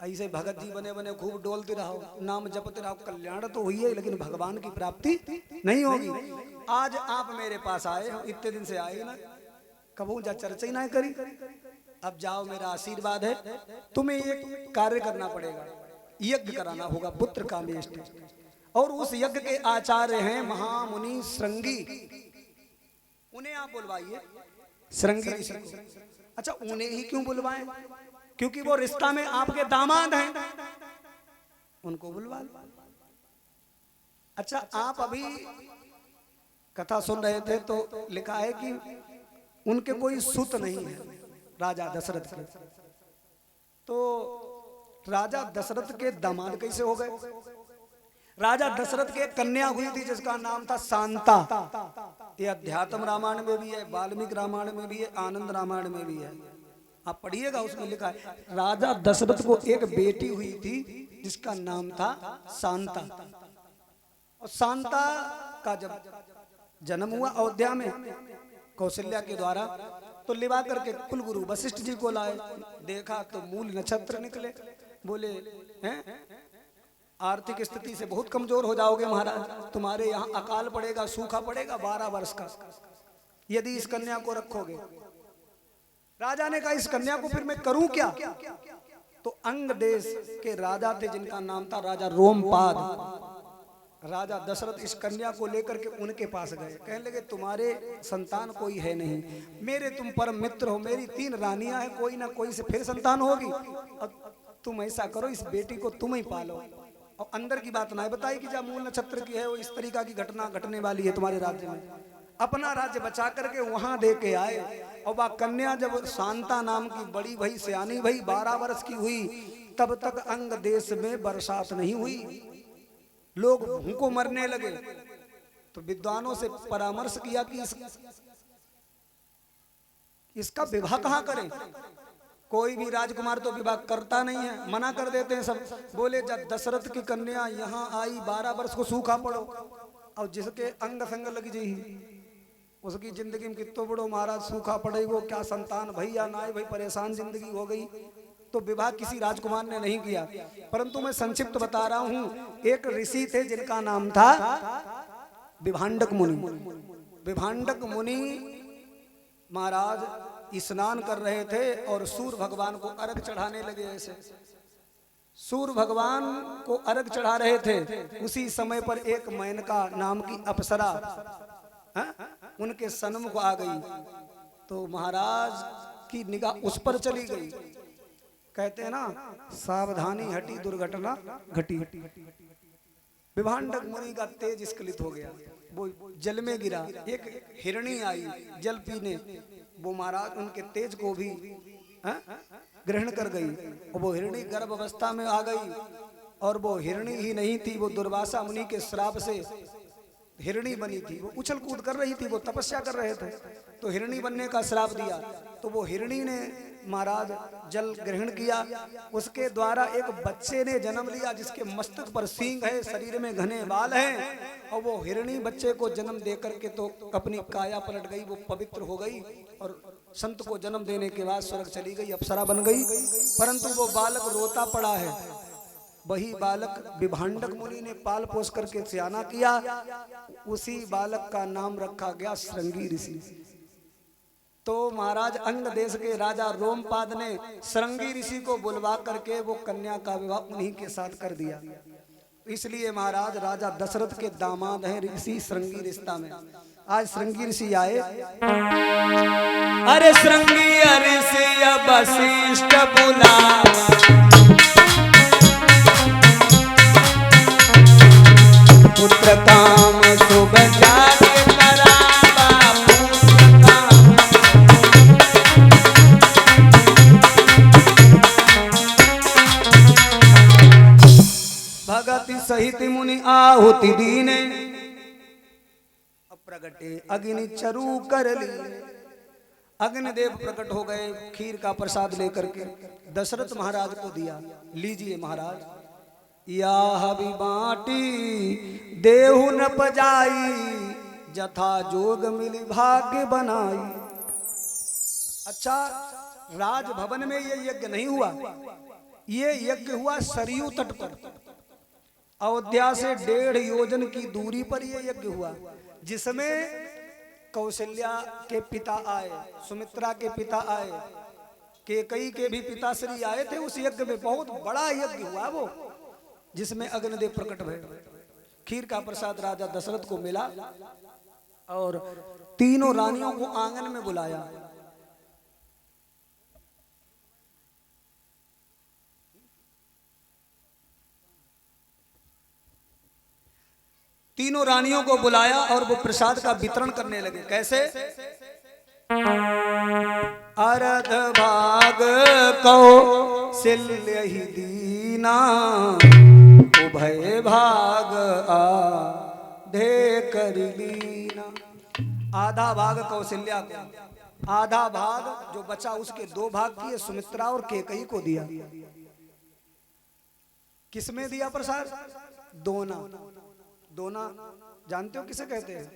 ऐसे भगत जी बने बने खूब डोलते रहो, नाम जपते रहो, कल्याण तो हुई है, लेकिन भगवान की प्राप्ति नहीं होगी। आज आप मेरे पास आए हो, इतने दिन से आए ना, कबू जा चर्चा ही ना करी। अब जाओ, मेरा आशीर्वाद है। तुम्हें एक कार्य करना पड़ेगा, यज्ञ कराना होगा पुत्र कामेष्टि, और उस यज्ञ के आचार्य हैं महामुनि श्रृंगी। उन्हें आप बुलवाइए, श्रृंगी ऋषि को। अच्छा, उन्हें ही क्यों बुलवाएं? क्योंकि वो रिश्ता में आपके दामाद हैं, उनको बुलवा लो। अच्छा, आप अभी कथा सुन रहे थे तो लिखा है कि उनके कोई सुत नहीं है राजा दशरथ के। तो राजा दशरथ के दामाद कैसे हो गए? राजा दशरथ के कन्या हुई थी जिसका नाम था शांता। ये अध्यात्म रामायण में भी है, वाल्मीकि रामायण में भी है, आनंद रामायण में भी है। आप पढ़िएगा, उसमें लिखा है राजा दशरथ को एक बेटी हुई थी जिसका नाम था शांता। और शांता का जब जन्म हुआ अयोध्या में कौशल्या के द्वारा, तो लिवा करके कुलगुरु वशिष्ठ जी को लाए। देखा तो मूल नक्षत्र निकले। बोले हैं आर्थिक स्थिति से बहुत कमजोर हो जाओगे महाराज, तुम्हारे यहाँ अकाल पड़ेगा, सूखा पड़ेगा 12 वर्ष का, यदि इस कन्या को रखोगे। राजा ने कहा इस कन्या को फिर मैं करूं क्या? तो अंग देश के राजा थे जिनका नाम था राजा रोमपाद। राजा दशरथ इस कन्या को लेकर के उनके पास गए, कहने लगे तुम्हारे संतान कोई है नहीं, मेरे तुम परम मित्र हो, मेरी 3 रानियां हैं, कोई ना कोई से फिर संतान होगी। अब तुम ऐसा करो, इस बेटी को तुम ही पालो, और अंदर की बात ना बताई कि जब मूल नक्षत्र की है वो इस तरीका की घटना घटने वाली है तुम्हारे राज्य में। अपना राज्य बचा करके वहां दे के आए। और वह कन्या जब शांता नाम की बड़ी भई, सियानी भई, 12 वर्ष की हुई, तब तक अंग देश में बरसात नहीं हुई, लोग भूखों मरने लगे। तो विद्वानों से परामर्श किया कि इसका विवाह कहाँ करें? कोई भी राजकुमार तो विवाह करता नहीं है, मना कर देते हैं सब। बोले जब दशरथ की कन्या यहाँ आई, 12 वर्ष को सूखा पड़ो, और जिसके अंग संग लगी जी उसकी जिंदगी में कितो बड़ो महाराज सूखा पड़े, वो क्या संतान भैया ना भाई, परेशान जिंदगी हो गई। तो विवाह किसी राजकुमार ने नहीं किया। परंतु मैं संक्षिप्त बता रहा हूँ, एक ऋषि थे जिनका नाम था विभांडक मुनि। विभांडक मुनि महाराज स्नान कर रहे थे और सूर्य भगवान को अर्घ चढ़ाने लगे। ऐसे सूर्य भगवान को अर्घ चढ़ा रहे थे, उसी समय पर एक मेनका नाम की अप्सरा उनके सन्मुख आ गई। तो महाराज की निगाह उस पर चली गई। कहते हैं ना, सावधानी हटी दुर्घटना घटी। विभांडक मुनि का तेज स्खलित हो गया, वो जल में गिरा। एक हिरणी आई जल पीने, वो महाराज उनके तेज को भी ग्रहण कर गई, और वो हिरणी गर्भ अवस्था में आ गई। और वो हिरणी ही नहीं थी, वो दुर्वासा मुनि के श्राप से हिरणी बनी थी। वो उछल कूद कर रही थी, वो तपस्या कर रहे थे, तो हिरणी बनने का श्राप दिया। तो वो हिरणी ने महाराज जल ग्रहण किया, उसके द्वारा एक बच्चे ने जन्म लिया जिसके मस्तक पर सींग है, शरीर में घने बाल हैं। और वो हिरणी बच्चे को जन्म दे करके तो अपनी काया पलट गई, वो पवित्र हो गई और संत को जन्म देने के बाद स्वर्ग चली गई, अप्सरा बन गई। परंतु वो बालक रोता पड़ा है। वही बालक विभांडक मुनि ने पाल पोस करके सियाना किया। उसी बालक का नाम रखा गया श्रृंगी ऋषि। तो महाराज अंग देश के राजा रोमपाद ने श्रृंगी ऋषि को बुलवा करके वो कन्या का विवाह उन्हीं के साथ कर दिया। इसलिए महाराज राजा दशरथ के दामाद हैं ऋषि श्रृंगी रिश्ता में। आज श्रृंगी ऋषि आए। अरे श्रृंगी ऋषि वशिष्ठ बुलावा, होती दीने, प्रगटे अग्नि चरु कर ली। अग्निदेव प्रकट हो गए, खीर का प्रसाद लेकर के दशरथ महाराज को दिया। लीजिए महाराज, या भी बाटी देहु न पजाई, जथा जोग मिली भाग्य बनाई। अच्छा, राजभवन में ये यज्ञ नहीं हुआ, ये यज्ञ हुआ सरयू तट पर, अयोध्या से 1.5 योजन की दूरी पर यह यज्ञ हुआ, जिसमें कौशल्या के पिता आए, सुमित्रा के पिता आए, केकई के भी पिताश्री आए थे। उस यज्ञ में बहुत बड़ा यज्ञ हुआ वो, जिसमें अग्निदेव प्रकट हुए। खीर का प्रसाद राजा दशरथ को मिला और तीनों रानियों को आंगन में बुलाया। तीनों रानियों को बुलाया और वो प्रसाद का वितरण करने लगे। कैसे? अर्ध भाग कौशल्य ही दीना, उभय भाग आधे कर लीना। आधा भाग कौशल्या को, आधा भाग जो बचा उसके 2 भाग किए सुमित्रा और केकई को दिया। किसमें दिया प्रसाद? दोना। दोना जानते हो किसे कहते हैं?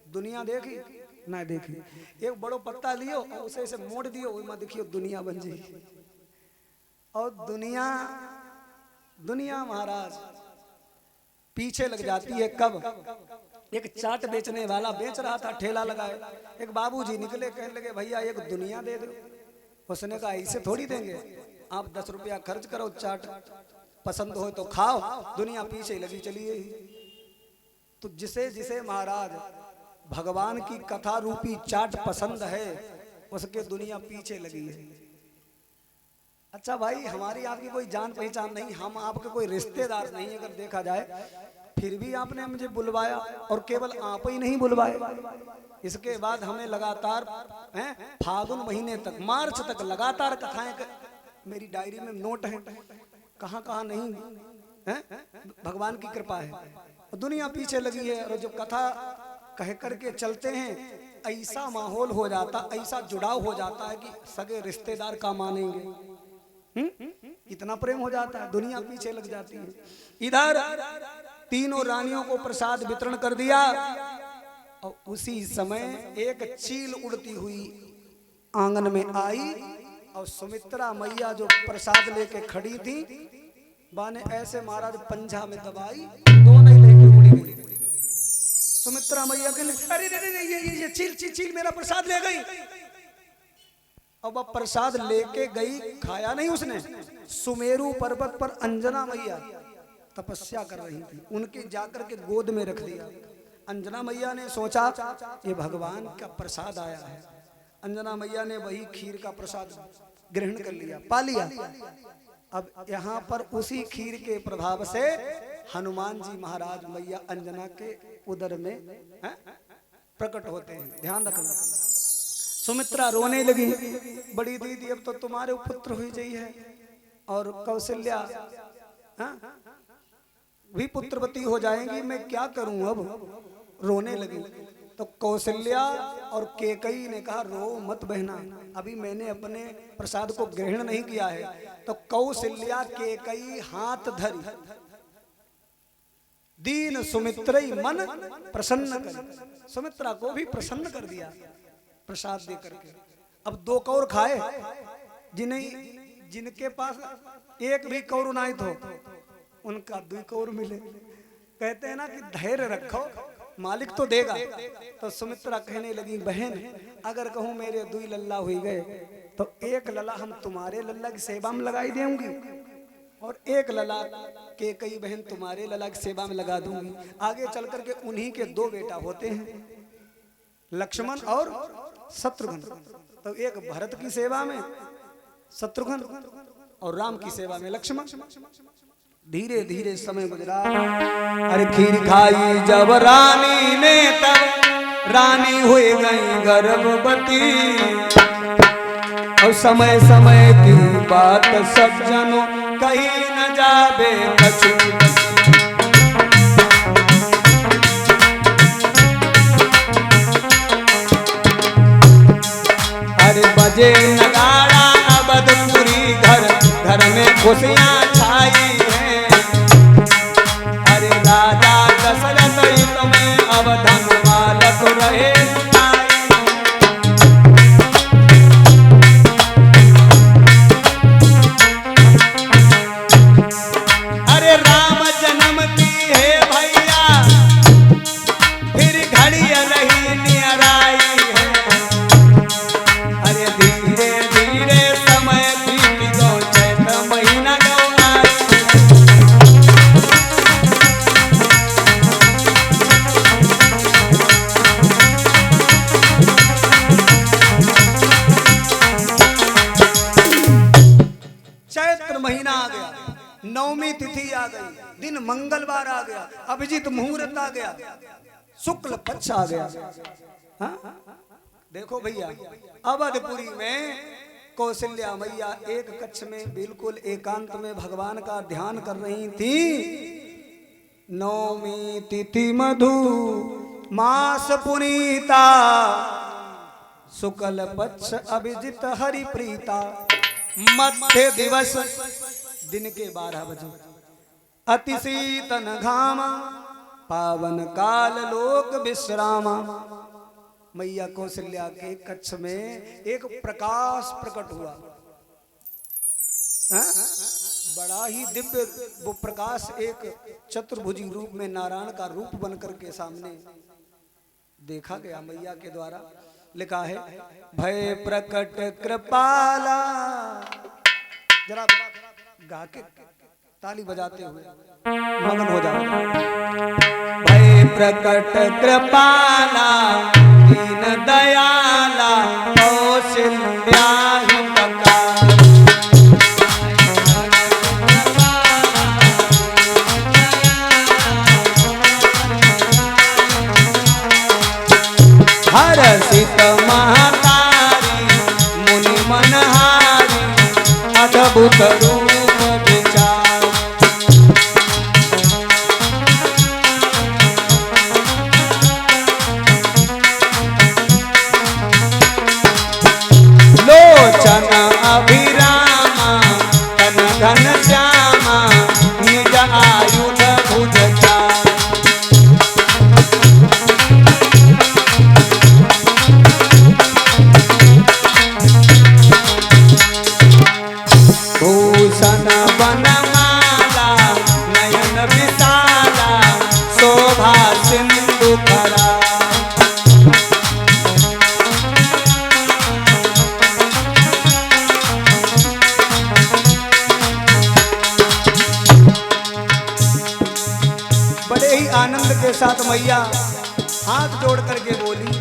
दुनिया देखी ना देखी, एक बड़ो पत्ता लियो और उसे ऐसे मोड़ दियो, वही देखियो दुनिया बन जाएगी। और दुनिया महाराज पीछे लग जाती है। कब? एक चाट बेचने वाला बेच रहा था, ठेला लगाए, एक बाबूजी निकले, कहने लगे भैया एक दुनिया दे दो। उसने कहा ऐसे थोड़ी देंगे, आप 10 रुपया खर्च करो, चाट पसंद हो तो खाओ। दुनिया पीछे लगी चली गई। तो जिसे जिसे महाराज भगवान की कथा रूपी चाट पसंद है, उसके दुनिया पीछे लगी है। अच्छा भाई, हमारी आपकी कोई जान पहचान नहीं, हम आपके कोई रिश्तेदार नहीं अगर देखा जाए, फिर भी आपने मुझे बुलवाया, और केवल आप ही नहीं बुलवाए, इसके बाद हमें लगातार फागुन महीने तक, मार्च तक लगातार कथाएं मेरी डायरी में नोट है, कहाँ कहाँ नहीं है। भगवान की कृपा है। दुनिया पीछे लगी है, और जब कथा कह करके चलते हैं, ऐसा माहौल हो जाता, ऐसा जुड़ाव हो जाता है कि सगे रिश्तेदार का मानेंगे। इतना प्रेम हो जाता है, दुनिया पीछे लग जाती है। इधर तीनों रानियों को प्रसाद वितरण कर दिया, और उसी समय एक चील उड़ती हुई आंगन में आई, और सुमित्रा मैया जो प्रसाद लेके खड़ी थी, बाने ऐसे महाराज पंजा में दबाई, दोनों लेके उड़ी गई। सुमित्रा मैया के अरे ये चील मेरा प्रसाद ले गई। अब प्रसाद लेके गई, खाया नहीं उसने। सुमेरु पर्वत पर अंजना मैया तपस्या कर रही थी, उनके जाकर के गोद में रख दिया। अंजना मैया ने सोचा ये भगवान का प्रसाद आया है। अंजना मैया ने वही खीर का प्रसाद ग्रहण कर लिया, पा लिया। अब यहाँ पर उसी खीर के प्रभाव से हनुमान जी महाराज मैया अंजना के उदर में प्रकट होते हैं। ध्यान रखना। सुमित्रा रोने लगी, बड़ी दीदी अब तो तुम्हारे पुत्र हुई गई है, और कौशल्या भी पुत्रवती हो जाएंगी, मैं क्या करूं अब। रोने लगी तो कौशल्या और केकई ने कहा रो मत बहना, अभी मैंने अपने प्रसाद को ग्रहण नहीं किया है। तो कौशल्या केकई हाथ धरी, दीन सुमित्रई मन प्रसन्न कर, सुमित्रा को भी प्रसन्न कर दिया प्रसाद दे करके। अब 2 कौर खाए, जिनके पास एक भी कौर नहीं तो उनका 2 कौर मिले। कहते हैं ना कि धैर्य रखो, मालिक तो देगा। तो सुमित्रा कहने लगी बहन अगर कहूं मेरे 2 लल्ला हुई गए, तो 1 लल्ला हम तुम्हारे लल्ला की सेवा में लगाई देंगी, और 1 लल्ला के कई बहन तुम्हारे लल्ला की सेवा में लगा दूंगी। आगे चल करके उन्हीं के 2 बेटा होते हैं, लक्ष्मण और शत्रुघ्न। तो एक भरत की सेवा में शत्रुघ्न, और राम की सेवा में लक्ष्मण। धीरे धीरे समय गुजरा। अरे खीर खाई जब रानी ने, तब रानी हुई गई गर्भवती। और समय समय की बात सब जनों कहीं न जावे कछु। खुशियाँ छाई है। अरे राजा दशरथ हित में अब धनवाल तो रहे आई। अरे राम जन्म की है भैया फिर घड़ी रही नियराई है। अरे धीरे धीरे समय बीत गो चैत महीना गो आई। चैत्र महीना आ गया, नवमी तिथि आ गई, दिन मंगलवार आ गया, अभिजीत मुहूर्त आ गया, शुक्ल पक्ष आ गया। हाँ? देखो भैया, अवधपुरी में कौशल्या मैया एक कक्ष में बिल्कुल एकांत में भगवान का ध्यान कर रही थी। नवमी तिथि मधु मास पुनीता, शुक्ल पक्ष अभिजित हरि प्रीता। मध्य दिवस दिन के 12 बजे, अति शीतन घामा, पावन काल लोक विश्रामा। मैया कौशल्या के कक्ष में एक प्रकाश प्रकट हुआ। हाँ? बड़ा ही दिव्य वो प्रकाश एक चतुर्भुजी रूप में नारायण का रूप बनकर के सामने देखा गया मैया के द्वारा। लिखा है भय प्रकट कृपाला, जरा गा के ताली बजाते हुए मगन हो जाओ। भय प्रकट कृपाला दीन दयाला कौशल्या हर्षित महतारी मुनि मनहारी अद्भुत रूप विचार। लोचन अभिरामा तन घन श्यामा निज आयुध भुज चार। भूषण बनमाला नयन विशाला शोभा सिंधु करा। बड़े ही आनंद के साथ मैया हाथ जोड़ करके बोली,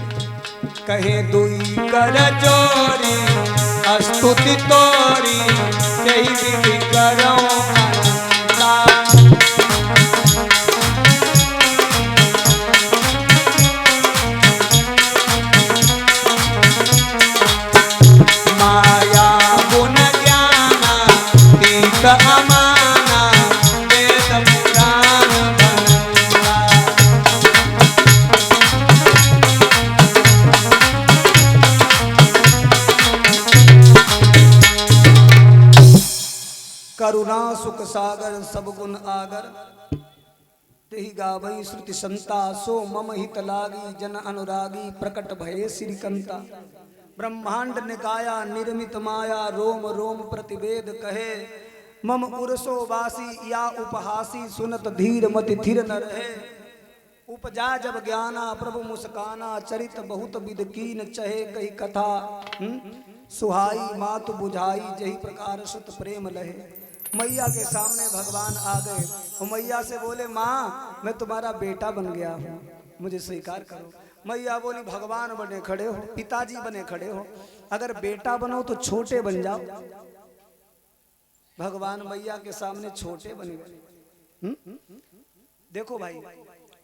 कहे दुई कर जोरी स्तुति तोरी यही विधि करो अनंता। माया गुण ज्ञाना तीत अमाना वेद पुराण बनंता। करुणा सुख सागर सब गुण आगर, तेहि गावई श्रुति संता, सो मम हित लागी जन अनुरागी, प्रकट भये श्रीकंता। ब्रह्मांड निकाया निर्मित माया, रोम रोम प्रतिवेद कहे, मम उरसो वासी या उपहासी, सुनत धीर मति थिर न रहे। उपजा जब ज्ञाना प्रभु मुस्काना, चरित बहुत विद कीन चहे कही कथा। सुहाई मातु बुझाई जही प्रकार सुत प्रेम लहे। मैया के सामने भगवान आ गए और मैया से बोले, माँ मैं तुम्हारा बेटा बन गया हूँ, मुझे स्वीकार करो। मैया बोली, भगवान बने खड़े हो, पिताजी बने खड़े हो, अगर बेटा बनो तो छोटे बन जाओ। भगवान मैया के सामने छोटे बन गए। देखो भाई,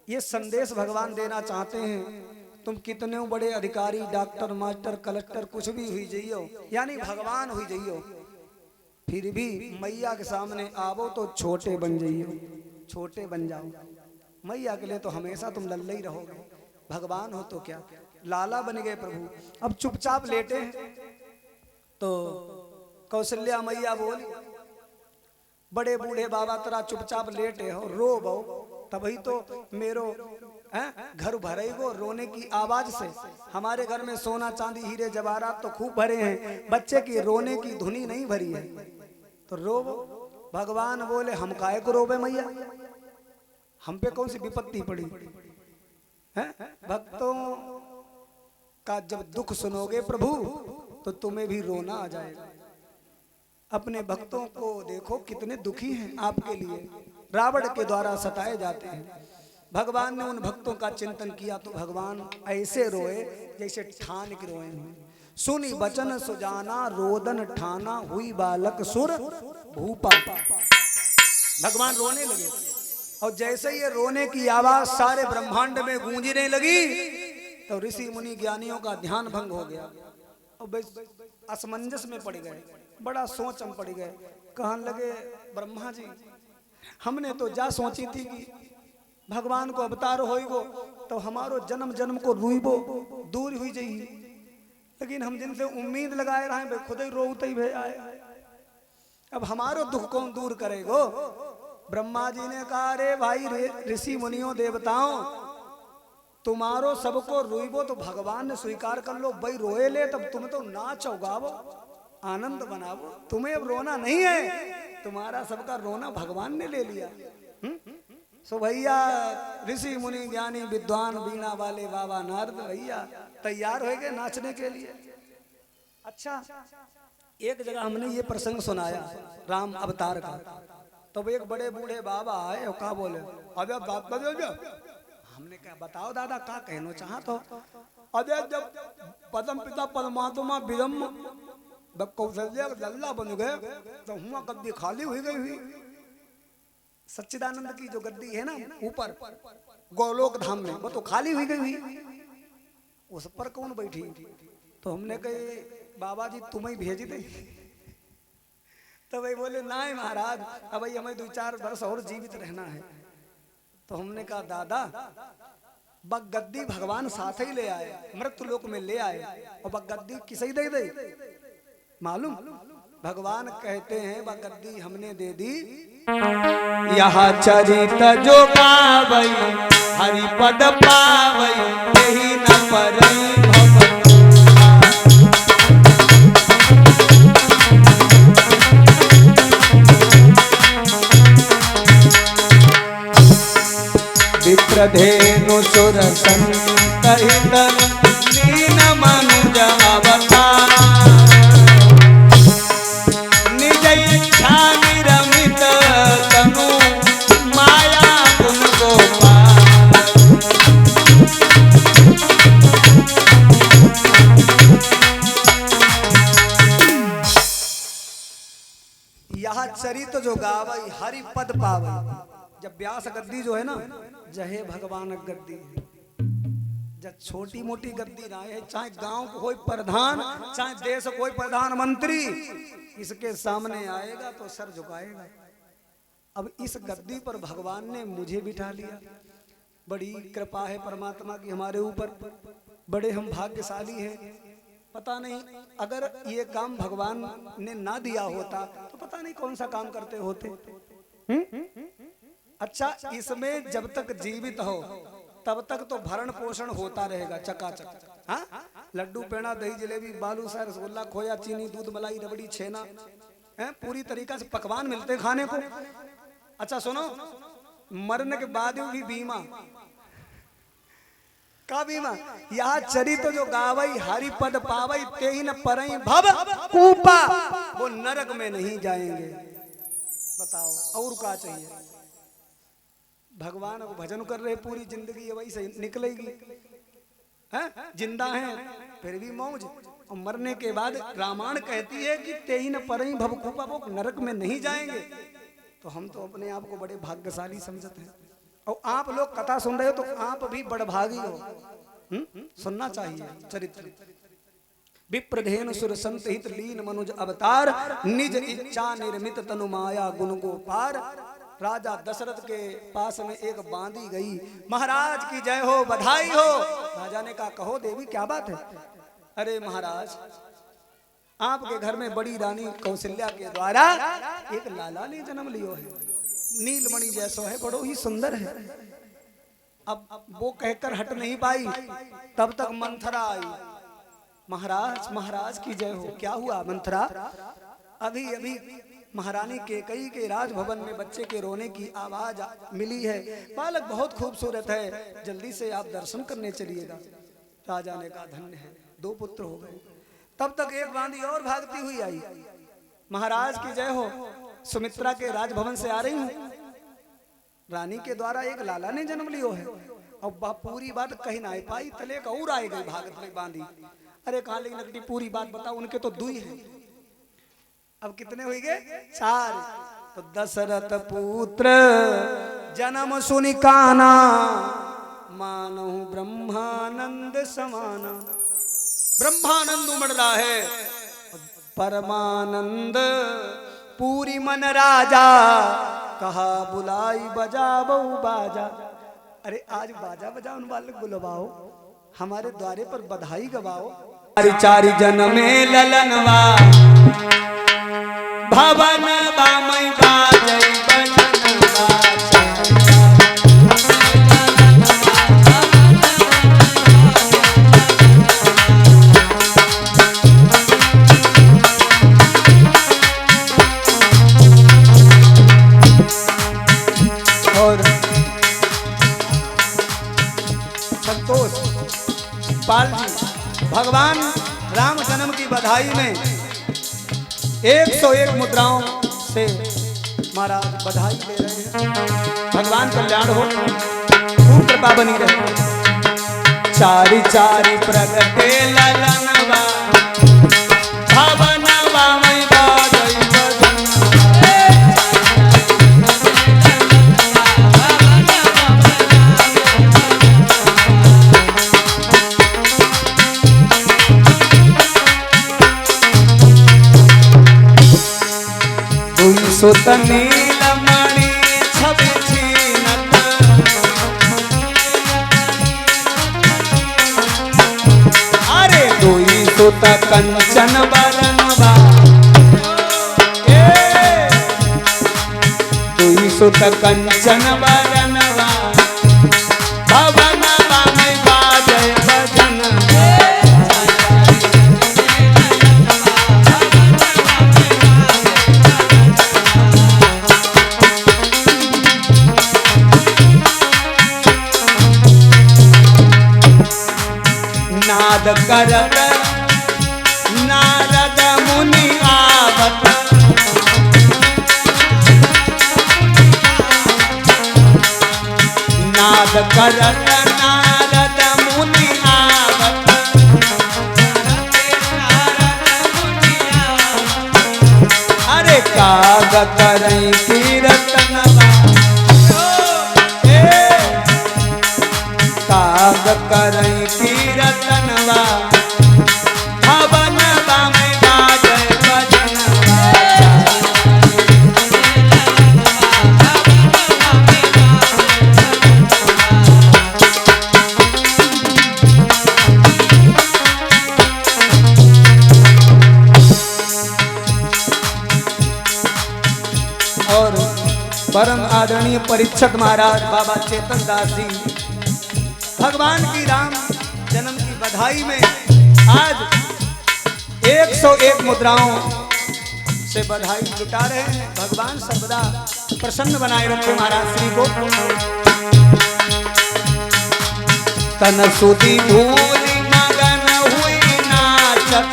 ये संदेश भगवान देना चाहते हैं, तुम कितने बड़े अधिकारी, डॉक्टर, मास्टर, कलेक्टर कुछ भी हुई जाइयो, यानी भगवान हुई जाइयो, फिर भी मैया के सामने आवो तो छोटे बन जाइयो, छोटे बन जाओ। मैया के लिए तो हमेशा तुम लल्ले ही रहोगे, भगवान हो तो क्या, लाला बन गए प्रभु। अब चुपचाप लेटे हैं तो कौशल्या मैया बोली, बड़े बूढ़े बाबा तेरा चुपचाप लेटे हो, रो बो, तभी तो मेरो घर भरे गो रोने की आवाज से। हमारे घर में सोना चांदी हीरे जवाहरात तो खूब भरे हैं, बच्चे की रोने की धुनी नहीं भरी है, तो रो बो। भगवान बोले हम काहे को रोबे मैया, हम पे कौन सी विपत्ति पड़ी है? भक्तों का जब दुख सुनोगे प्रभु तो तुम्हें भी रोना आ जाएगा। अपने भक्तों को देखो कितने दुखी हैं आपके लिए, रावण के द्वारा सताए जाते हैं। भगवान ने उन भक्तों का चिंतन किया तो भगवान ऐसे रोए जैसे ठान के रोए हुए। सुनी बचन सुजाना रोदन ठाना हुई बालक सुर भूपा। भगवान रोने लगे और जैसे ये रोने की आवाज सारे ब्रह्मांड में गूंजने लगी तो ऋषि मुनि ज्ञानियों का ध्यान भंग हो गया और असमंजस में पड़ गए, बड़ा सोच में पड़ गए। कहने लगे ब्रह्मा जी हमने तो जा सोची थी कि भगवान को अवतार होइगो तो हमारो जन्म जन्म को रुइबो दूर हुई जाइए, लेकिन हम जिनसे उम्मीद लगाए रहे वे खुद ही रोते ही भे आए। अब हमारो दुख कौन दूर करेगो? ब्रह्मा जी ने कहा अरे भाई ऋषि मुनियों देवताओं, तुम्हारो सबको रुइबो तो भगवान ने स्वीकार कर लो, भाई रोए ले तब तुम तो नाच उगावो आनंद बनावो, तुम्हें अब रोना नहीं है, तुम्हारा सबका रोना भगवान ने ले लिया। सो भैया ऋषि मुनि ज्ञानी विद्वान बीणा वाले बाबा नारद भैया तैयार हो गए नाचने के लिए। अच्छा एक जगह हमने ये प्रसंग सुनाया राम अवतार का, तो एक बड़े बूढ़े बाबा आए और कहा बोले अबे बात बदल। हमने कहा बताओ दादा का कहना चाहा तो? अबे जब पदम पिता परमात्मा विदम कौशल्या लल्ला बन गए तो हुआ गद्दी खाली हुई गई हुई। सच्चिदानंद की जो गद्दी है ना ऊपर गोलोक धाम में, वो तो खाली हुई गई हुई, उस पर कौन बैठी? तो हमने कहे बाबा जी तुम्हें भेज दे। तो भाई बोले नहीं महाराज अब भाई हमें 2-4 वर्ष और जीवित रहना है। तो हमने कहा दादा बग गद्दी भगवान साथ ही ले आए, मृत्यु लोक में ले आए, और बग गद्दी किसे दे दे मालूम? भगवान कहते हैं बग गद्दी हमने दे दी यहाँ चरित जो गावई हरि पद पावई यही न परई विप्रधेनु सुर संतहित दीन मनुज अवतार निज इच्छा निरमित तनु माया गुण गोपाल। यह चरित जो गावई हरि पद पावई। जब व्यास गद्दी जो है ना जहे भगवान गद्दी, जब छोटी मोटी गद्दी ना है, चाहे गांव को कोई प्रधान चाहे देश कोई प्रधानमंत्री इसके सामने आएगा तो सर झुकाएगा। अब इस गद्दी पर भगवान ने मुझे बिठा लिया, बड़ी कृपा है परमात्मा की हमारे ऊपर, बड़े हम भाग्यशाली हैं। पता नहीं अगर ये काम भगवान ने ना दिया होता तो पता नहीं कौन सा काम करते होते। अच्छा इसमें जब तक जीवित हो तब तक तो भरण पोषण होता रहेगा चकाचक। हाँ लड्डू पेड़ा दही जलेबी बालूशाही रसगुल्ला खोया चीनी दूध मलाई रबड़ी छेना पूरी तरीका से पकवान मिलते खाने को। अच्छा सुनो मरने के बाद भी बीमा का बीमा। यह चरित जो गावई हरि पद पावई ते ही न परई भव कूपा, वो नरक में नहीं जाएंगे। बताओ और क्या चाहिए? भगवान को भजन कर रहे पूरी जिंदगी वही से निकलेगी, हैं जिंदा हैं फिर भी मौज, और मरने के बाद रामायण कहती है कि ते ही न परई भव कूपा, वो नरक में नहीं जाएंगे। तो हम तो अपने आप को बड़े भाग्यशाली समझते हैं, और आप लोग कथा सुन रहे हो तो आप भी बड़भागी हो। सुनना चाहिए चरित्र। विप्रधेनु सुर संत हित लीन मनुज अवतार निज इच्छा निर्मित तनु माया गुण गोपार। राजा दशरथ के पास में एक बांदी गई, महाराज की जय हो बधाई हो। राजा ने कहा कहो देवी क्या बात है? अरे महाराज आपके घर में बड़ी रानी कौशल्या के द्वारा एक लाला ने जन्म लियो है, नीलमणि जैसो है, बड़ो ही सुंदर है। अब वो कहकर हट नहीं पाई, तब तक मंथरा आई। महाराज महाराज की जय हो। क्या हुआ मंथरा? अभी अभी महारानी केकई के राजभवन में बच्चे के रोने की आवाज मिली है। बालक बहुत खूबसूरत है, जल्दी से आप दर्शन करने चलिएगा। राजा ने कहा धन्य है, 2 पुत्र हो गए। तब तक एक बांदी और भागती हुई आई। महाराज की जय हो, सुमित्रा के राजभवन से आ रही हूँ, रानी के द्वारा एक लाला ने जन्म लियो है। अब पूरी बात कही ना पाई, तले का और आए गई भागत में बांधी। अरे कहा लेकिन नकटी पूरी बात बताओ, उनके तो 2 ही हैं। अब कितने हुए गए? 4। तो दशरथ पुत्र जन्म सुनि काना, मानहु ब्रह्मानंद समाना। ब्रह्मानंद उमड़ रहा है, परमानंद पूरी मन राजा, कहा बुलाई बजाबो बाजा। अरे आज बाजा बजाओ, उन बालक बुलवाओ, हमारे द्वारे पर बधाई गवाओ। चारि जन्मे ललनवा, भवन बामई बाजई बजनवा। और संतोष पाल जी भगवान राम जन्म की बधाई में 101 मुद्राओं से महाराज बधाई दे रहे हैं। भगवान कल्याण हो, खूब कृपा बनी रहे। चारि चारि प्रगटे ललनवा, भवनवा में बाजई बजनवा। सुत नीलमणि छवि छीनत, अरे 2 सुत कंचन बरनवा। 2 सुत कंचन बरनवा, भवनवा में बाजय बजनवा। नाद करत नारद मुनि आवत, नाद करत नारद मुनि आवत। अरे काग करई कीर्तनवा, काग करई कीर्तनवा, भवनवा में बाजय बजनवा। और परम आदरणीय परीक्षक महाराज बाबा चेतन दास जी भगवान की राम जन्म की बधाई में आज 101 मुद्राओं से बधाई लुटा रहे हैं। भगवान सर्वदा प्रसन्न बनाए रखे महाराज श्री को। तन सुधि भूलि मगन हुई नाचत,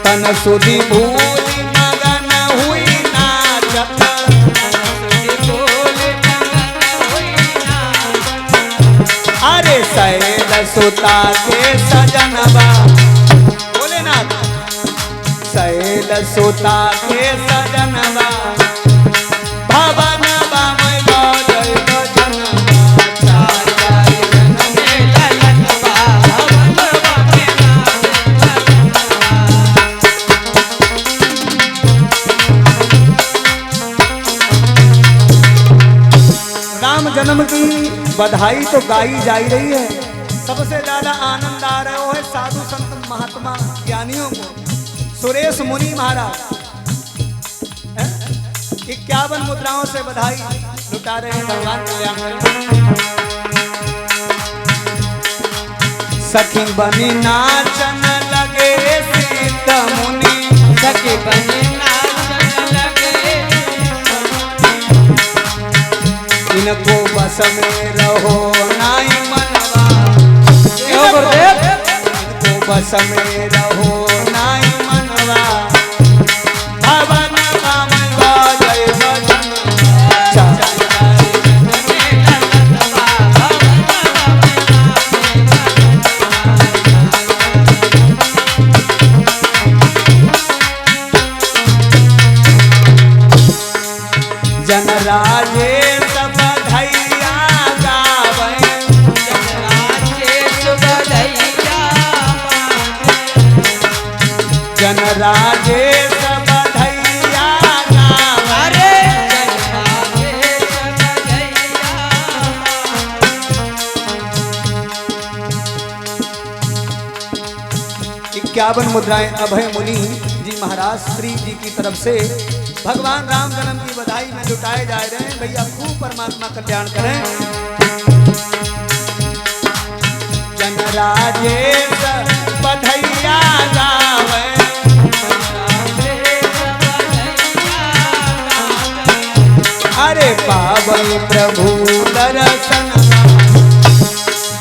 तन सुधि भूलि मगन हुई नाचत। अरे शैल सुता के सजनवा, बोले ना, शैल सुता के सजनवा, भवनवा में बाजय बजनवा। चारि चारि जन्मे ललनवा, भवनवा में बाजय बजनवा। राम जन्म की बधाई तो गाई जा रही है, सबसे ज्यादा आनंद आ रहा है साधु संत महात्मा ज्ञानियों को। सुरेश मुनि महाराज 51 मुद्राओं से बधाई लुटा रहे हैं। भगवान कल्याण करें। सखी बनी नाचन लगे सीता मुनि, सखी बनी नाचन लगे, इनको बस में रहो नाई मनवा, इनको बस में रहो नाई मनवा, भवन कामवा जय भजन जन राजे सब धैया गावे, जन राजेश बधैया जन राजे सब धैया गावे, अरे जन राजेश बधैया। 51 मुद्राएं अभय मुनि जी महाराज श्री जी की तरफ से भगवान राम जन्म की बधाई में लुटाए जा रहे हैं। भैया खूब परमात्मा कल्याण करें। जन राजेश बधैया गावे, अरे पावन प्रभु दर्शन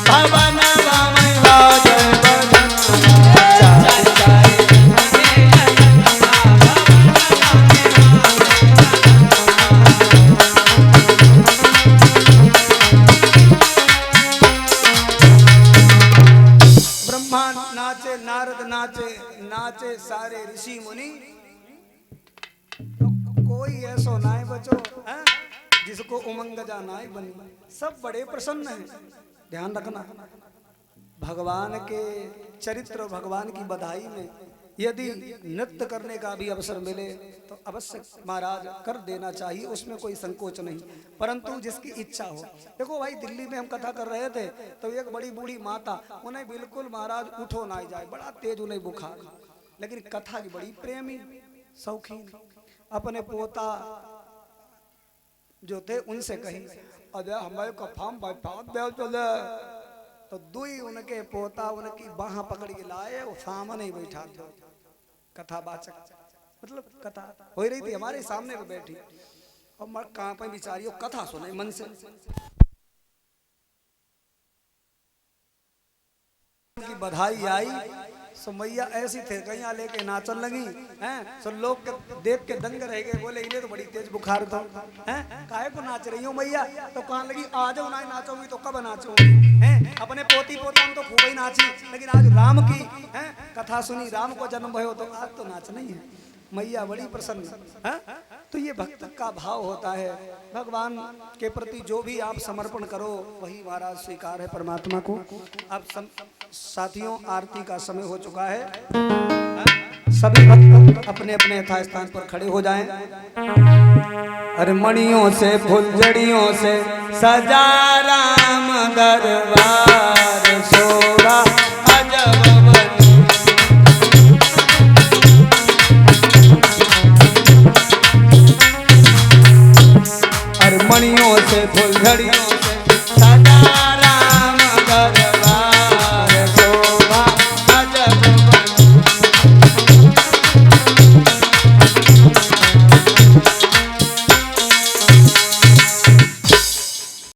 भवन जय भजन नाचे, नारद नाचे, नाचे सारे ऋषि मुनि। तो कोई ऐसो ना है बचो जिसको उमंग जाना है बनी। सब बड़े प्रसन्न हैं। ध्यान रखना, भगवान के चरित्र, भगवान की बधाई में यदि नृत्य करने का भी अवसर मिले तो अवश्य महाराज कर देना चाहिए, उसमें कोई संकोच नहीं, परंतु जिसकी इच्छा हो। देखो भाई, दिल्ली में हम कथा कर रहे थे तो एक बड़ी बूढ़ी माता, उन्हें बिल्कुल महाराज उठो ना जाए, बड़ा तेज उन्हें बुखार, लेकिन कथा की बड़ी प्रेमी शौकीन, अपने पोता जो थे उनसे कही अरे हमारे कथा में बैठा चले, तो दुई उनके पोता उनकी बाह पकड़ के लाए, वो सामने ही बैठा था। कथावाचक मतलब कथा हो रही थी हमारे सामने पे बैठी, और मर कहाँ पे बिचारियों कथा सुने मन से। की बधाई आई सो मैया ऐसी थे कहीं लेके नाचन लगी हैं, सो लोग देख के दंग रह गए, बोले इन्हें तो बड़ी तेज बुखार था हैं, काहे को नाच रही हो मैया? तो कहने लगी आज ना नाचोगी तो कब नाचोगी हैं? अपने पोती पोता तो खूब ही नाची, लेकिन आज राम की हैं कथा सुनी, राम को जन्म भयो तो आज तो नाच नहीं है। मैया बड़ी प्रसन्न है। तो ये भक्त का भाव होता है, भगवान के प्रति जो भी आप समर्पण करो वही महाराज स्वीकार है परमात्मा को। अब साथियों, आरती का समय हो चुका है, सभी भक्त अपने अपने यथा स्थान पर खड़े हो जाएं। अरे मणियों से फुलझड़ियों से सजा राम दरबार, शोभा अजब बनी, अरे मणियों से फुलझड़ियों